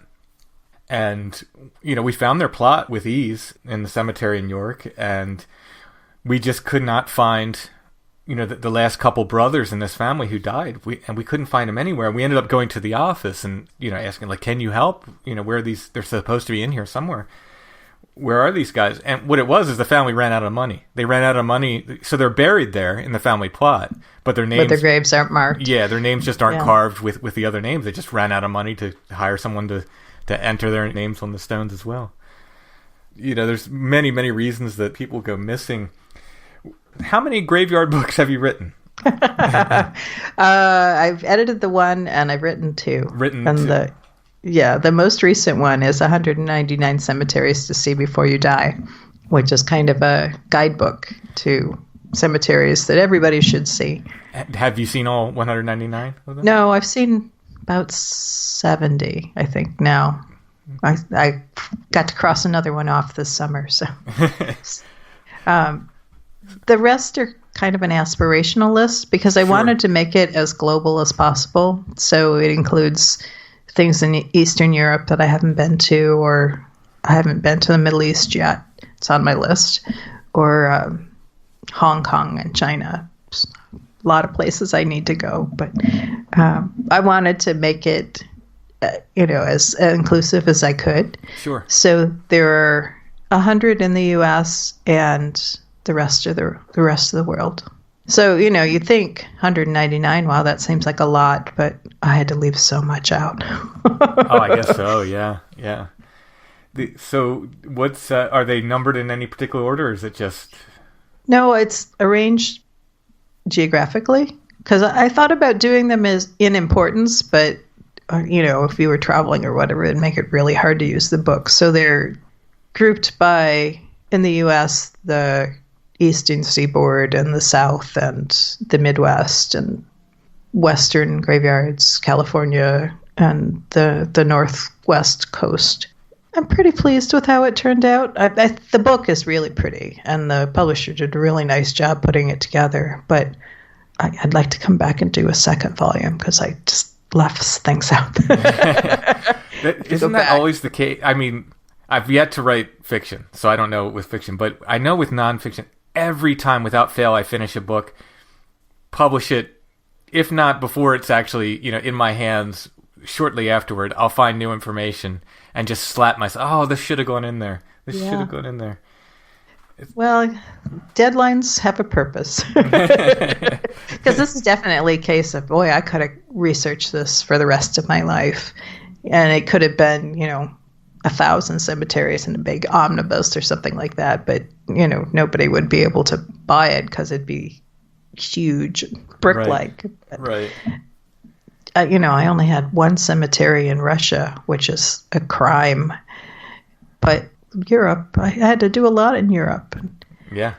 Speaker 3: and, we found their plot with ease in the cemetery in York, and we just could not find the last couple brothers in this family who died. We couldn't find them anywhere. We ended up going to the office and, asking, like, can you help? Where are these? They're supposed to be in here somewhere. Where are these guys? And what it was is the family ran out of money. They ran out of money, so they're buried there in the family plot, but their names...
Speaker 4: But their graves aren't marked.
Speaker 3: Yeah, their names just aren't carved with the other names. They just ran out of money to hire someone to enter their names on the stones as well. There's many, many reasons that people go missing. How many graveyard books have you written?
Speaker 4: I've edited the one, and I've written two. The most recent one is 199 Cemeteries to See Before You Die, which is kind of a guidebook to cemeteries that everybody should see.
Speaker 3: Have you seen all 199 of them?
Speaker 4: No, I've seen about 70, I think, now. I got to cross another one off this summer, so... The rest are kind of an aspirational list because I wanted to make it as global as possible. So it includes things in Eastern Europe that I haven't been to, or I haven't been to the Middle East yet. It's on my list. Or Hong Kong and China. There's a lot of places I need to go. But I wanted to make it, as inclusive as I could.
Speaker 3: Sure.
Speaker 4: So there are 100 in the U.S. and the rest of the world. So, you think 199, wow, that seems like a lot, but I had to leave so much out.
Speaker 3: Oh, I guess so. Yeah. So what's, are they numbered in any particular order, or is it just...
Speaker 4: No, it's arranged geographically, because I thought about doing them as in importance, but, if you were traveling or whatever, it'd make it really hard to use the book. So they're grouped by, in the U.S., the Eastern Seaboard and the South and the Midwest and Western graveyards, California, and the Northwest coast. I'm pretty pleased with how it turned out. The book is really pretty, and the publisher did a really nice job putting it together, but I'd like to come back and do a second volume because I just left things out.
Speaker 3: Isn't that always the case? I mean, I've yet to write fiction, so I don't know with fiction, but I know with nonfiction, every time without fail I finish a book, publish it, if not before it's actually, in my hands, shortly afterward, I'll find new information and just slap myself. Oh, this should have gone in there. This should have gone in there.
Speaker 4: Well, deadlines have a purpose. Because this is definitely a case of, boy, I could have researched this for the rest of my life. And it could have been, 1,000 cemeteries in a big omnibus or something like that. But, nobody would be able to buy it because it'd be huge, brick-like.
Speaker 3: Right.
Speaker 4: I only had one cemetery in Russia, which is a crime. But Europe, I had to do a lot in Europe.
Speaker 3: Yeah.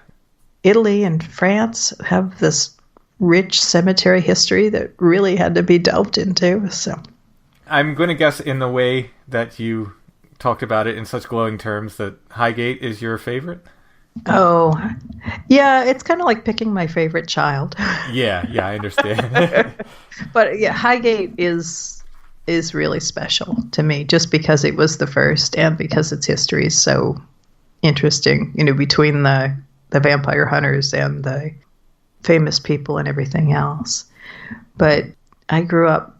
Speaker 4: Italy and France have this rich cemetery history that really had to be delved into. So
Speaker 3: I'm going to guess in the way that you talked about it in such glowing terms that Highgate is your favorite?
Speaker 4: Oh, yeah, it's kind of like picking my favorite child.
Speaker 3: Yeah, I understand.
Speaker 4: But yeah, Highgate is really special to me just because it was the first and because its history is so interesting, between the vampire hunters and the famous people and everything else. But I grew up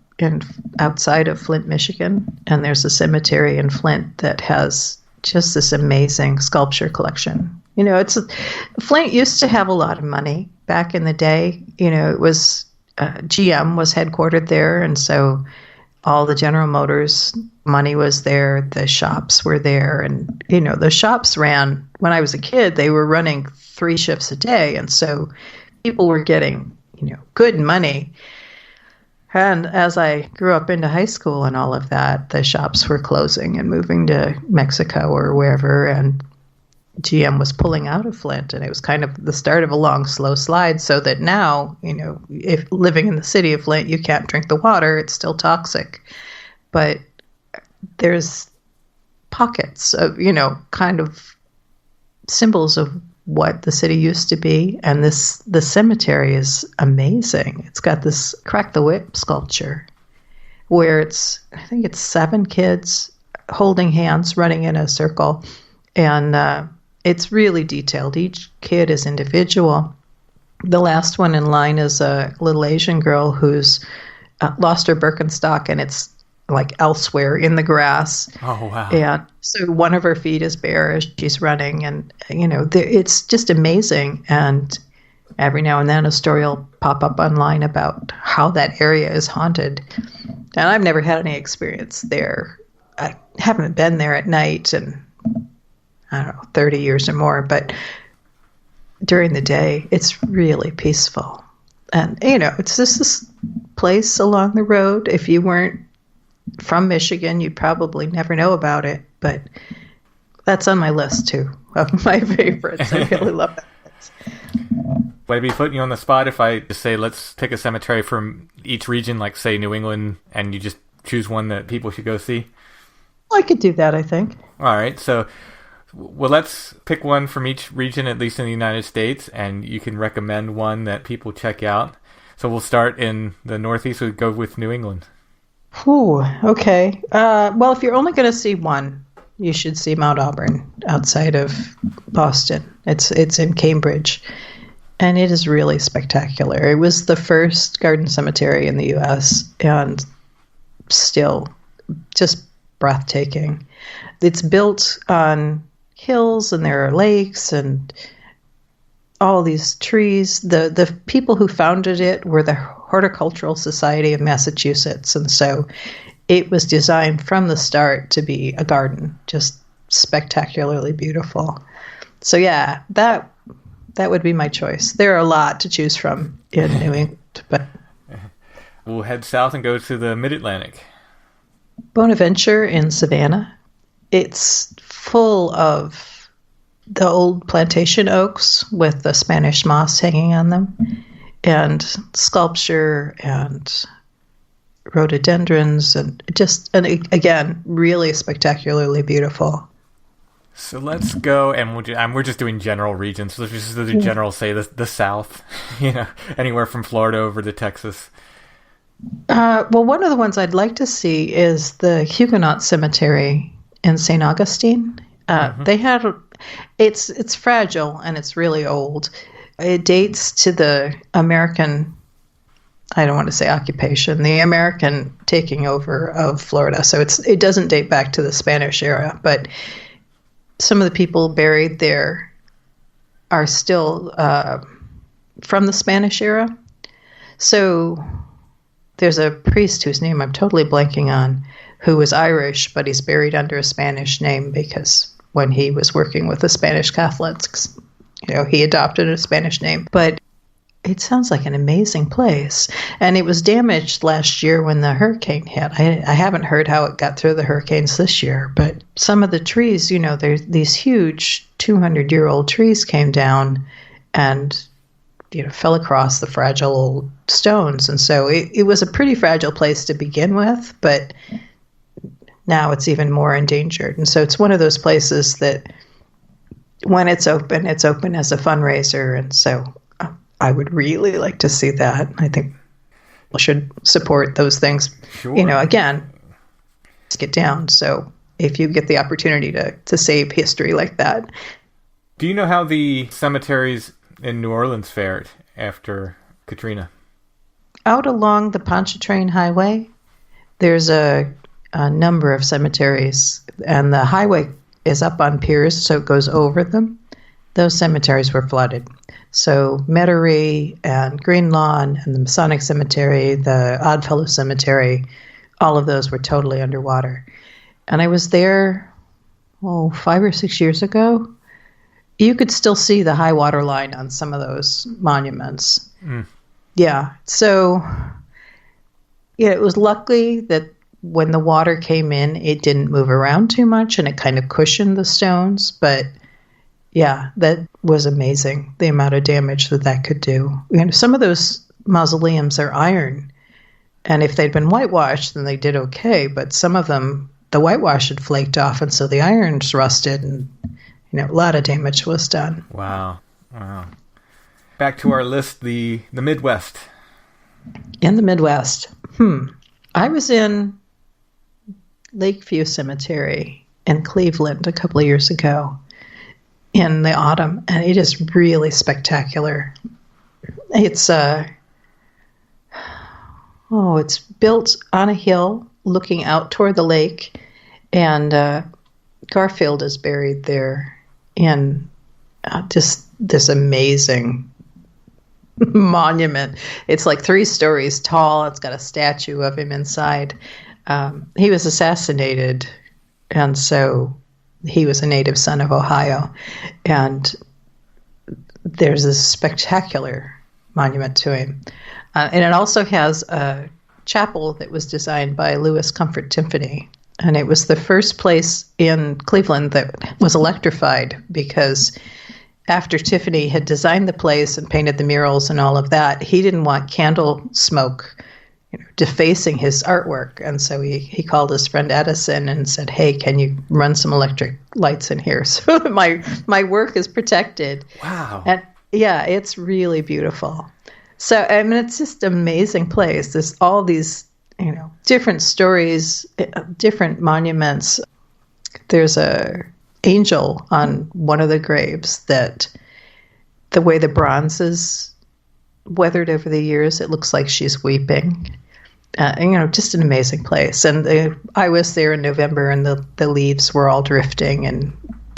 Speaker 4: outside of Flint, Michigan, and there's a cemetery in Flint that has just this amazing sculpture collection. Flint used to have a lot of money back in the day. It was GM was headquartered there, and so all the General Motors money was there. The shops were there, and the shops ran. When I was a kid, they were running 3 shifts a day, and so people were getting good money. And as I grew up into high school and all of that, the shops were closing and moving to Mexico or wherever, and GM was pulling out of Flint, and it was kind of the start of a long, slow slide, so that now, if living in the city of Flint, you can't drink the water, it's still toxic. But there's pockets of, kind of symbols of what the city used to be, and the cemetery is amazing. It's got this Crack the Whip sculpture where I think it's 7 kids holding hands running in a circle, and it's really detailed. Each kid is individual. The last one in line is a little Asian girl who's lost her Birkenstock, and it's like elsewhere in the grass.
Speaker 3: Oh, wow.
Speaker 4: And so one of her feet is bare as she's running, and it's just amazing. And every now and then a story will pop up online about how that area is haunted. And I've never had any experience there. I haven't been there at night in, 30 years or more, but during the day it's really peaceful. And it's just this place along the road. If you weren't from Michigan, you'd probably never know about it, but that's on my list too of my favorites. I really love that place.
Speaker 3: Would I be putting you on the spot if I just say, let's pick a cemetery from each region, like say New England, and you just choose one that people should go see?
Speaker 4: I could do that, I think.
Speaker 3: All right, so let's pick one from each region, at least in the United States, and you can recommend one that people check out. So we'll start in the Northeast. We'll go with New England.
Speaker 4: Ooh, okay. Well, if you're only going to see one, you should see Mount Auburn outside of Boston. It's in Cambridge, and it is really spectacular. It was the first garden cemetery in the U.S., and still just breathtaking. It's built on hills, and there are lakes, and all these trees. The people who founded it were the Horticultural Society of Massachusetts, and so it was designed from the start to be a garden, just spectacularly beautiful. So yeah, that would be my choice. There are a lot to choose from in New England, but
Speaker 3: we'll head south and go to the Mid-Atlantic.
Speaker 4: Bonaventure in Savannah. It's full of the old plantation oaks with the Spanish moss hanging on them, and sculpture and rhododendrons, and again, really spectacularly beautiful.
Speaker 3: So let's go, and we're just doing general regions. So let's just do general, say the South, anywhere from Florida over to Texas.
Speaker 4: Well, one of the ones I'd like to see is the Huguenot Cemetery in St. Augustine. They had it's fragile and it's really old. It dates to the American, I don't want to say occupation, the American taking over of Florida. So it doesn't date back to the Spanish era, but some of the people buried there are still from the Spanish era. So there's a priest whose name I'm totally blanking on, who was Irish, but he's buried under a Spanish name because when he was working with the Spanish Catholics, he adopted a Spanish name. But it sounds like an amazing place. And it was damaged last year when the hurricane hit. I haven't heard how it got through the hurricanes this year, but some of the trees, there's these huge 200-year-old trees came down and, fell across the fragile old stones. And so it was a pretty fragile place to begin with, but now it's even more endangered. And so it's one of those places that when it's open as a fundraiser. And so I would really like to see that. I think people should support those things.
Speaker 3: Sure.
Speaker 4: Again, let's get down. So if you get the opportunity to save history like that.
Speaker 3: Do you know how the cemeteries in New Orleans fared after Katrina?
Speaker 4: Out along the Pontchartrain Highway, there's a number of cemeteries, and the highway is up on piers, so it goes over them. Those cemeteries were flooded. So Metairie and Green Lawn and the Masonic Cemetery, the Oddfellow Cemetery, all of those were totally underwater. And I was there, 5 or 6 years ago. You could still see the high water line on some of those monuments. Mm. Yeah. So it was lucky that when the water came in, it didn't move around too much and it kind of cushioned the stones. But yeah, that was amazing, the amount of damage that could do. Some of those mausoleums are iron, and if they'd been whitewashed, then they did okay. But some of them, the whitewash had flaked off, and so the irons rusted, and a lot of damage was done.
Speaker 3: Wow. Back to our list, the Midwest.
Speaker 4: In the Midwest, I was in Lakeview Cemetery in Cleveland a couple of years ago in the autumn, and it is really spectacular. It's it's built on a hill looking out toward the lake, and Garfield is buried there in just this amazing monument. It's like 3 stories tall. It's got a statue of him inside. He was assassinated, and so he was a native son of Ohio. And there's this spectacular monument to him. And it also has a chapel that was designed by Louis Comfort Timpany. And it was the first place in Cleveland that was electrified, because after Tiffany had designed the place and painted the murals and all of that, he didn't want candle smoke defacing his artwork. And so he called his friend Edison and said, "Hey, can you run some electric lights in here so my work is protected?"
Speaker 3: Wow.
Speaker 4: And yeah, it's really beautiful. So, it's just an amazing place. There's all these, different stories, different monuments. There's a angel on one of the graves that the way the bronze is weathered over the years, it looks like she's weeping. Just an amazing place. And I was there in November, and the leaves were all drifting, and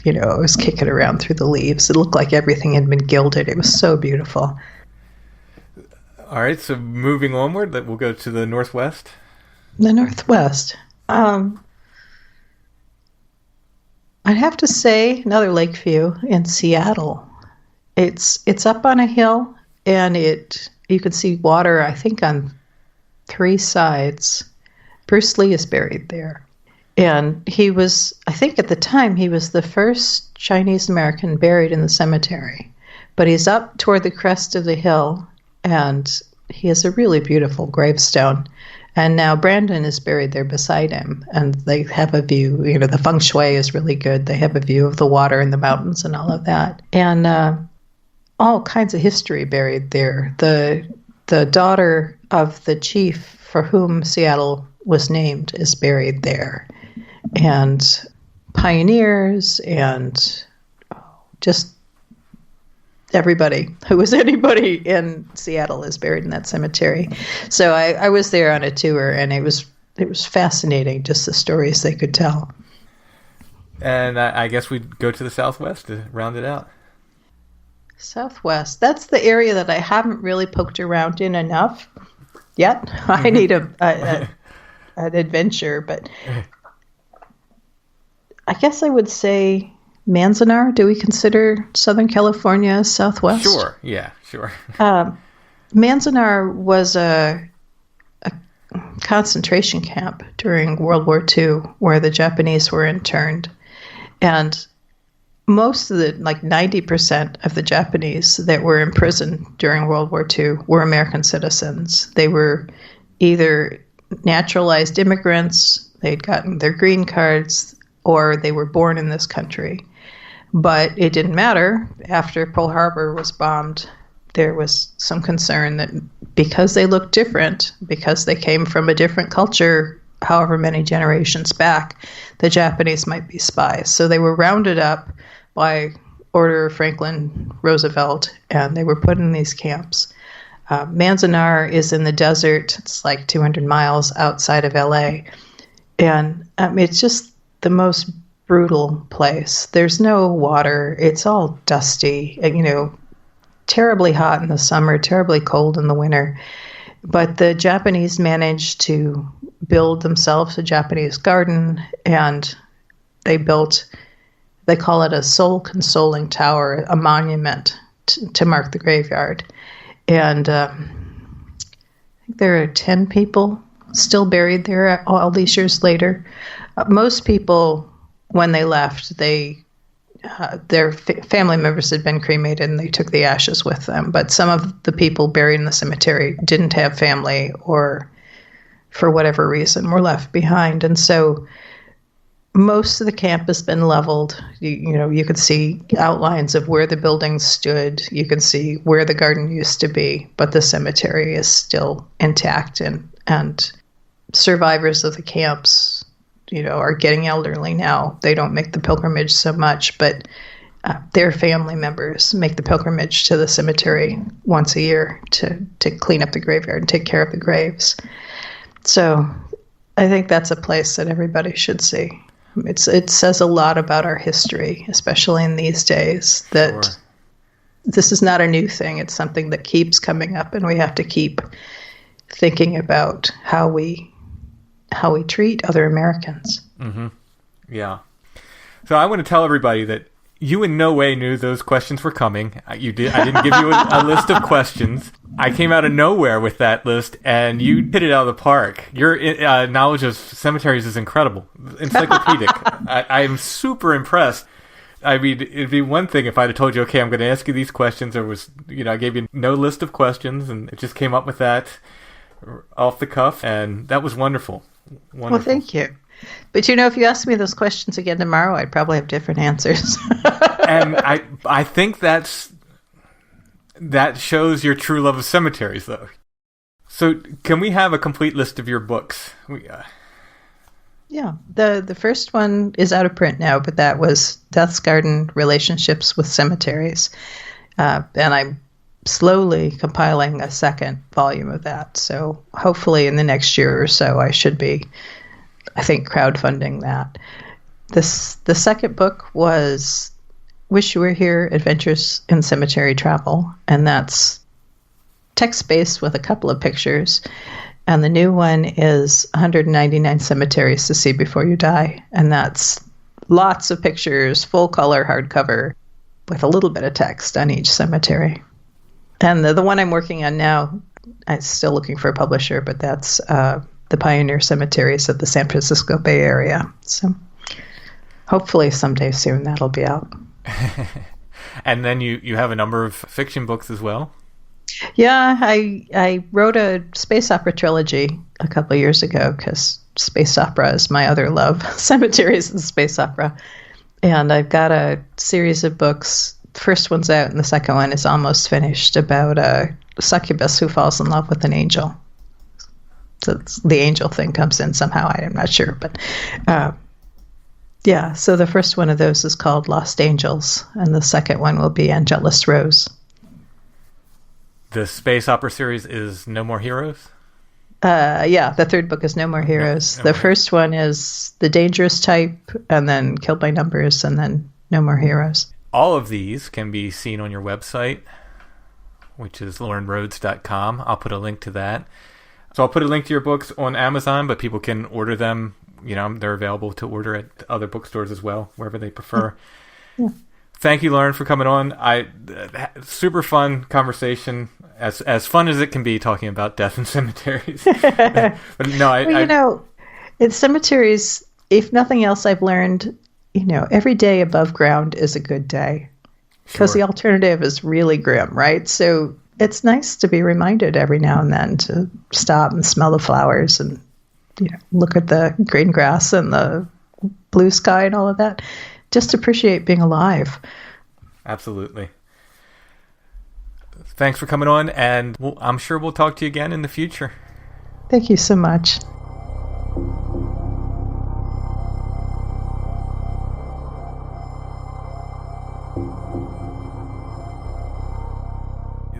Speaker 4: it was kicking around through the leaves. It looked like everything had been gilded. It was so beautiful.
Speaker 3: All right, so moving onward, we'll go to the northwest.
Speaker 4: The northwest. I'd have to say another Lakeview in Seattle. It's up on a hill, and you can see water, I think, on 3 sides. Bruce Lee is buried there. And I think at the time, he was the first Chinese American buried in the cemetery. But he's up toward the crest of the hill, and he has a really beautiful gravestone. And now Brandon is buried there beside him, and they have a view. The feng shui is really good. They have a view of the water and the mountains and all of that. And all kinds of history buried there. The daughter of the chief for whom Seattle was named is buried there. And pioneers and just everybody who was anybody in Seattle is buried in that cemetery. So I was there on a tour, and it was fascinating, just the stories they could tell.
Speaker 3: And I guess we'd go to the southwest to round it out.
Speaker 4: Southwest. That's the area that I haven't really poked around in enough yet. I need an adventure, but I guess I would say Manzanar. Do we consider Southern California Southwest?
Speaker 3: Sure. Yeah, sure.
Speaker 4: Manzanar was a concentration camp during World War II where the Japanese were interned. And most of 90% of the Japanese that were imprisoned during World War II were American citizens. They were either naturalized immigrants, they'd gotten their green cards, or they were born in this country. But it didn't matter. After Pearl Harbor was bombed, there was some concern that because they looked different, because they came from a different culture, however many generations back, the Japanese might be spies. So they were rounded up by order of Franklin Roosevelt, and they were put in these camps. Manzanar is in the desert. It's like 200 miles outside of LA. And it's just the most brutal place. There's no water. It's all dusty, terribly hot in the summer, terribly cold in the winter. But the Japanese managed to build themselves a Japanese garden, and they call it a soul consoling tower, a monument to mark the graveyard. And I think there are 10 people still buried there all these years later. Most people, when they left, their family members had been cremated and they took the ashes with them. But some of the people buried in the cemetery didn't have family, or for whatever reason were left behind. And so most of the camp has been leveled. You could see outlines of where the buildings stood. You can see where the garden used to be, but the cemetery is still intact. And survivors of the camps, are getting elderly now. They don't make the pilgrimage so much, but their family members make the pilgrimage to the cemetery once a year to clean up the graveyard and take care of the graves. So I think that's a place that everybody should see. It says a lot about our history, especially in these days, that
Speaker 3: Sure.
Speaker 4: This is not a new thing. It's something that keeps coming up, and we have to keep thinking about how we treat other Americans.
Speaker 3: Mm-hmm. Yeah. So I want to tell everybody that you in no way knew those questions were coming. I didn't give you a list of questions. I came out of nowhere with that list, and you hit it out of the park. Your knowledge of cemeteries is incredible, encyclopedic. I am super impressed. I mean, it'd be one thing if I'd have told you, okay, I'm going to ask you these questions. I gave you no list of questions, and it just came up with that off the cuff, and that was wonderful.
Speaker 4: Well, thank you. But if you ask me those questions again tomorrow, I'd probably have different answers.
Speaker 3: And I think that shows your true love of cemeteries, though. So can we have a complete list of your books?
Speaker 4: Yeah. The first one is out of print now, but that was Death's Garden, Relationships with Cemeteries. And I'm slowly compiling a second volume of that. So hopefully in the next year or so, I should be, I think, crowdfunding that. The second book was Wish You Were Here, Adventures in Cemetery Travel, and that's text-based with a couple of pictures. And the new one is 199 Cemeteries to See Before You Die, and that's lots of pictures, full color hardcover, with a little bit of text on each cemetery. And the one I'm working on now, I'm still looking for a publisher, but that's the Pioneer Cemeteries of the San Francisco Bay Area. So hopefully someday soon that'll be out.
Speaker 3: And then you have a number of fiction books as well?
Speaker 4: Yeah, I wrote a space opera trilogy a couple of years ago because space opera is my other love, cemeteries and space opera. And I've got a series of books. The first one's out and the second one is almost finished, about a succubus who falls in love with an angel. So the angel thing comes in somehow, I'm not sure. But yeah, so the first one of those is called Lost Angels, and the second one will be Angelus Rose.
Speaker 3: The space opera series is No More Heroes?
Speaker 4: Yeah, the third book is No More Heroes. The first one is The Dangerous Type, and then Killed by Numbers, and then No More Heroes.
Speaker 3: All of these can be seen on your website, which is lorenrhoads.com. I'll put a link to that. So I'll put a link to your books on Amazon, but people can order them. They're available to order at other bookstores as well, wherever they prefer.
Speaker 4: Yeah.
Speaker 3: Thank you, Loren, for coming on. Super fun conversation, as fun as it can be talking about death in cemeteries. But no,
Speaker 4: in cemeteries, if nothing else, I've learned, every day above ground is a good day, because the alternative is really grim, right? So it's nice to be reminded every now and then to stop and smell the flowers and look at the green grass and the blue sky and all of that. Just appreciate being alive.
Speaker 3: Absolutely. Thanks for coming on, and I'm sure we'll talk to you again in the future.
Speaker 4: Thank you so much.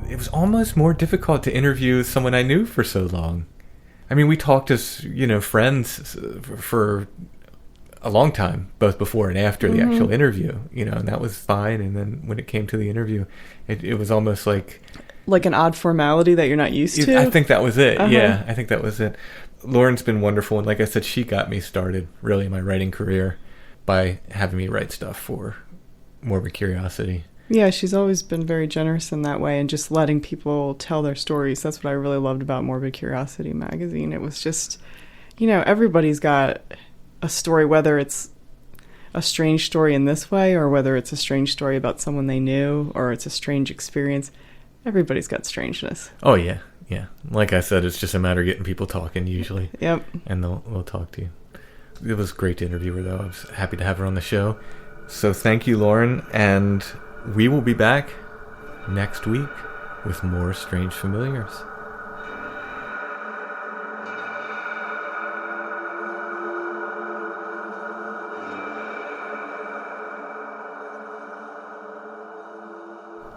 Speaker 3: It was almost more difficult to interview someone I knew for so long. I mean, we talked as, friends for a long time, both before and after the actual interview, and that was fine. And then when it came to the interview, it was almost like
Speaker 2: an odd formality that you're not used to.
Speaker 3: I think that was it. Yeah, I think that was it. Loren's been wonderful. And like I said, she got me started really in my writing career by having me write stuff for Morbid Curiosity.
Speaker 2: Yeah, she's always been very generous in that way and just letting people tell their stories. That's what I really loved about Morbid Curiosity magazine. It was just, everybody's got a story, whether it's a strange story in this way or whether it's a strange story about someone they knew or it's a strange experience. Everybody's got strangeness.
Speaker 3: Oh, yeah. Yeah. Like I said, it's just a matter of getting people talking usually.
Speaker 2: Yep.
Speaker 3: And they'll talk to you. It was great to interview her, though. I was happy to have her on the show. So thank you, Loren. And we will be back next week with more Strange Familiars.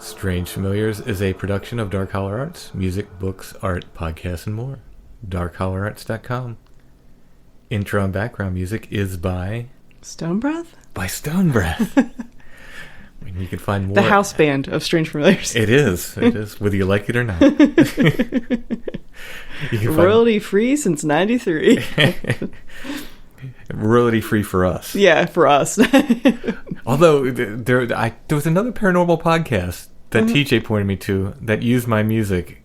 Speaker 3: Strange Familiars is a production of Dark Holler Arts, music, books, art, podcasts, and more. darkhollerarts.com. Intro and background music is by
Speaker 2: Stone Breath?
Speaker 3: By Stone Breath. You can find more.
Speaker 2: The house band of Strange Familiars.
Speaker 3: It is, whether you like it or not.
Speaker 2: Royalty free since 93.
Speaker 3: Royalty free for us.
Speaker 2: Yeah, for us.
Speaker 3: Although there was another paranormal podcast that TJ pointed me to that used my music.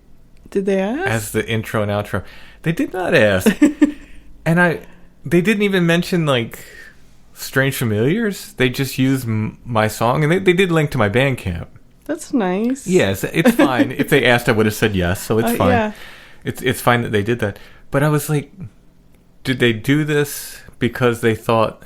Speaker 2: Did they ask?
Speaker 3: As the intro and outro. They did not ask. And they didn't even mention Strange Familiars. They just used my song, and they did link to my Bandcamp.
Speaker 2: That's nice.
Speaker 3: Yes, it's fine. If they asked, I would have said yes, so it's fine.
Speaker 2: Yeah.
Speaker 3: It's fine that they did that. But I was like, did they do this because they thought,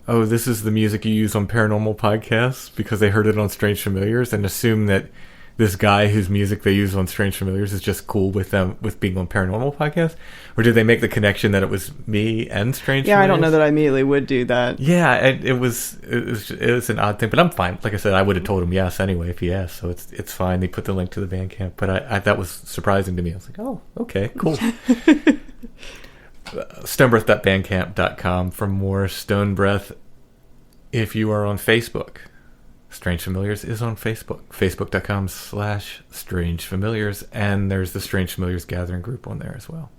Speaker 3: oh, this is the music you use on paranormal podcasts, because they heard it on Strange Familiars and assume that this guy whose music they use on Strange Familiars is just cool with them with being on paranormal podcasts? Or did they make the connection that it was me and Strange Familiars?
Speaker 2: I don't know that I immediately would do that.
Speaker 3: Yeah, it was an odd thing, but I'm fine. Like I said, I would have told him yes anyway if he asked, so it's fine. They put the link to the Bandcamp, but I that was surprising to me. I was like, oh, okay, cool. stonebreath.bandcamp.com for more Stone Breath. If you are on Facebook, Strange Familiars is on Facebook. Facebook.com/Strange Familiars. And there's the Strange Familiars Gathering group on there as well.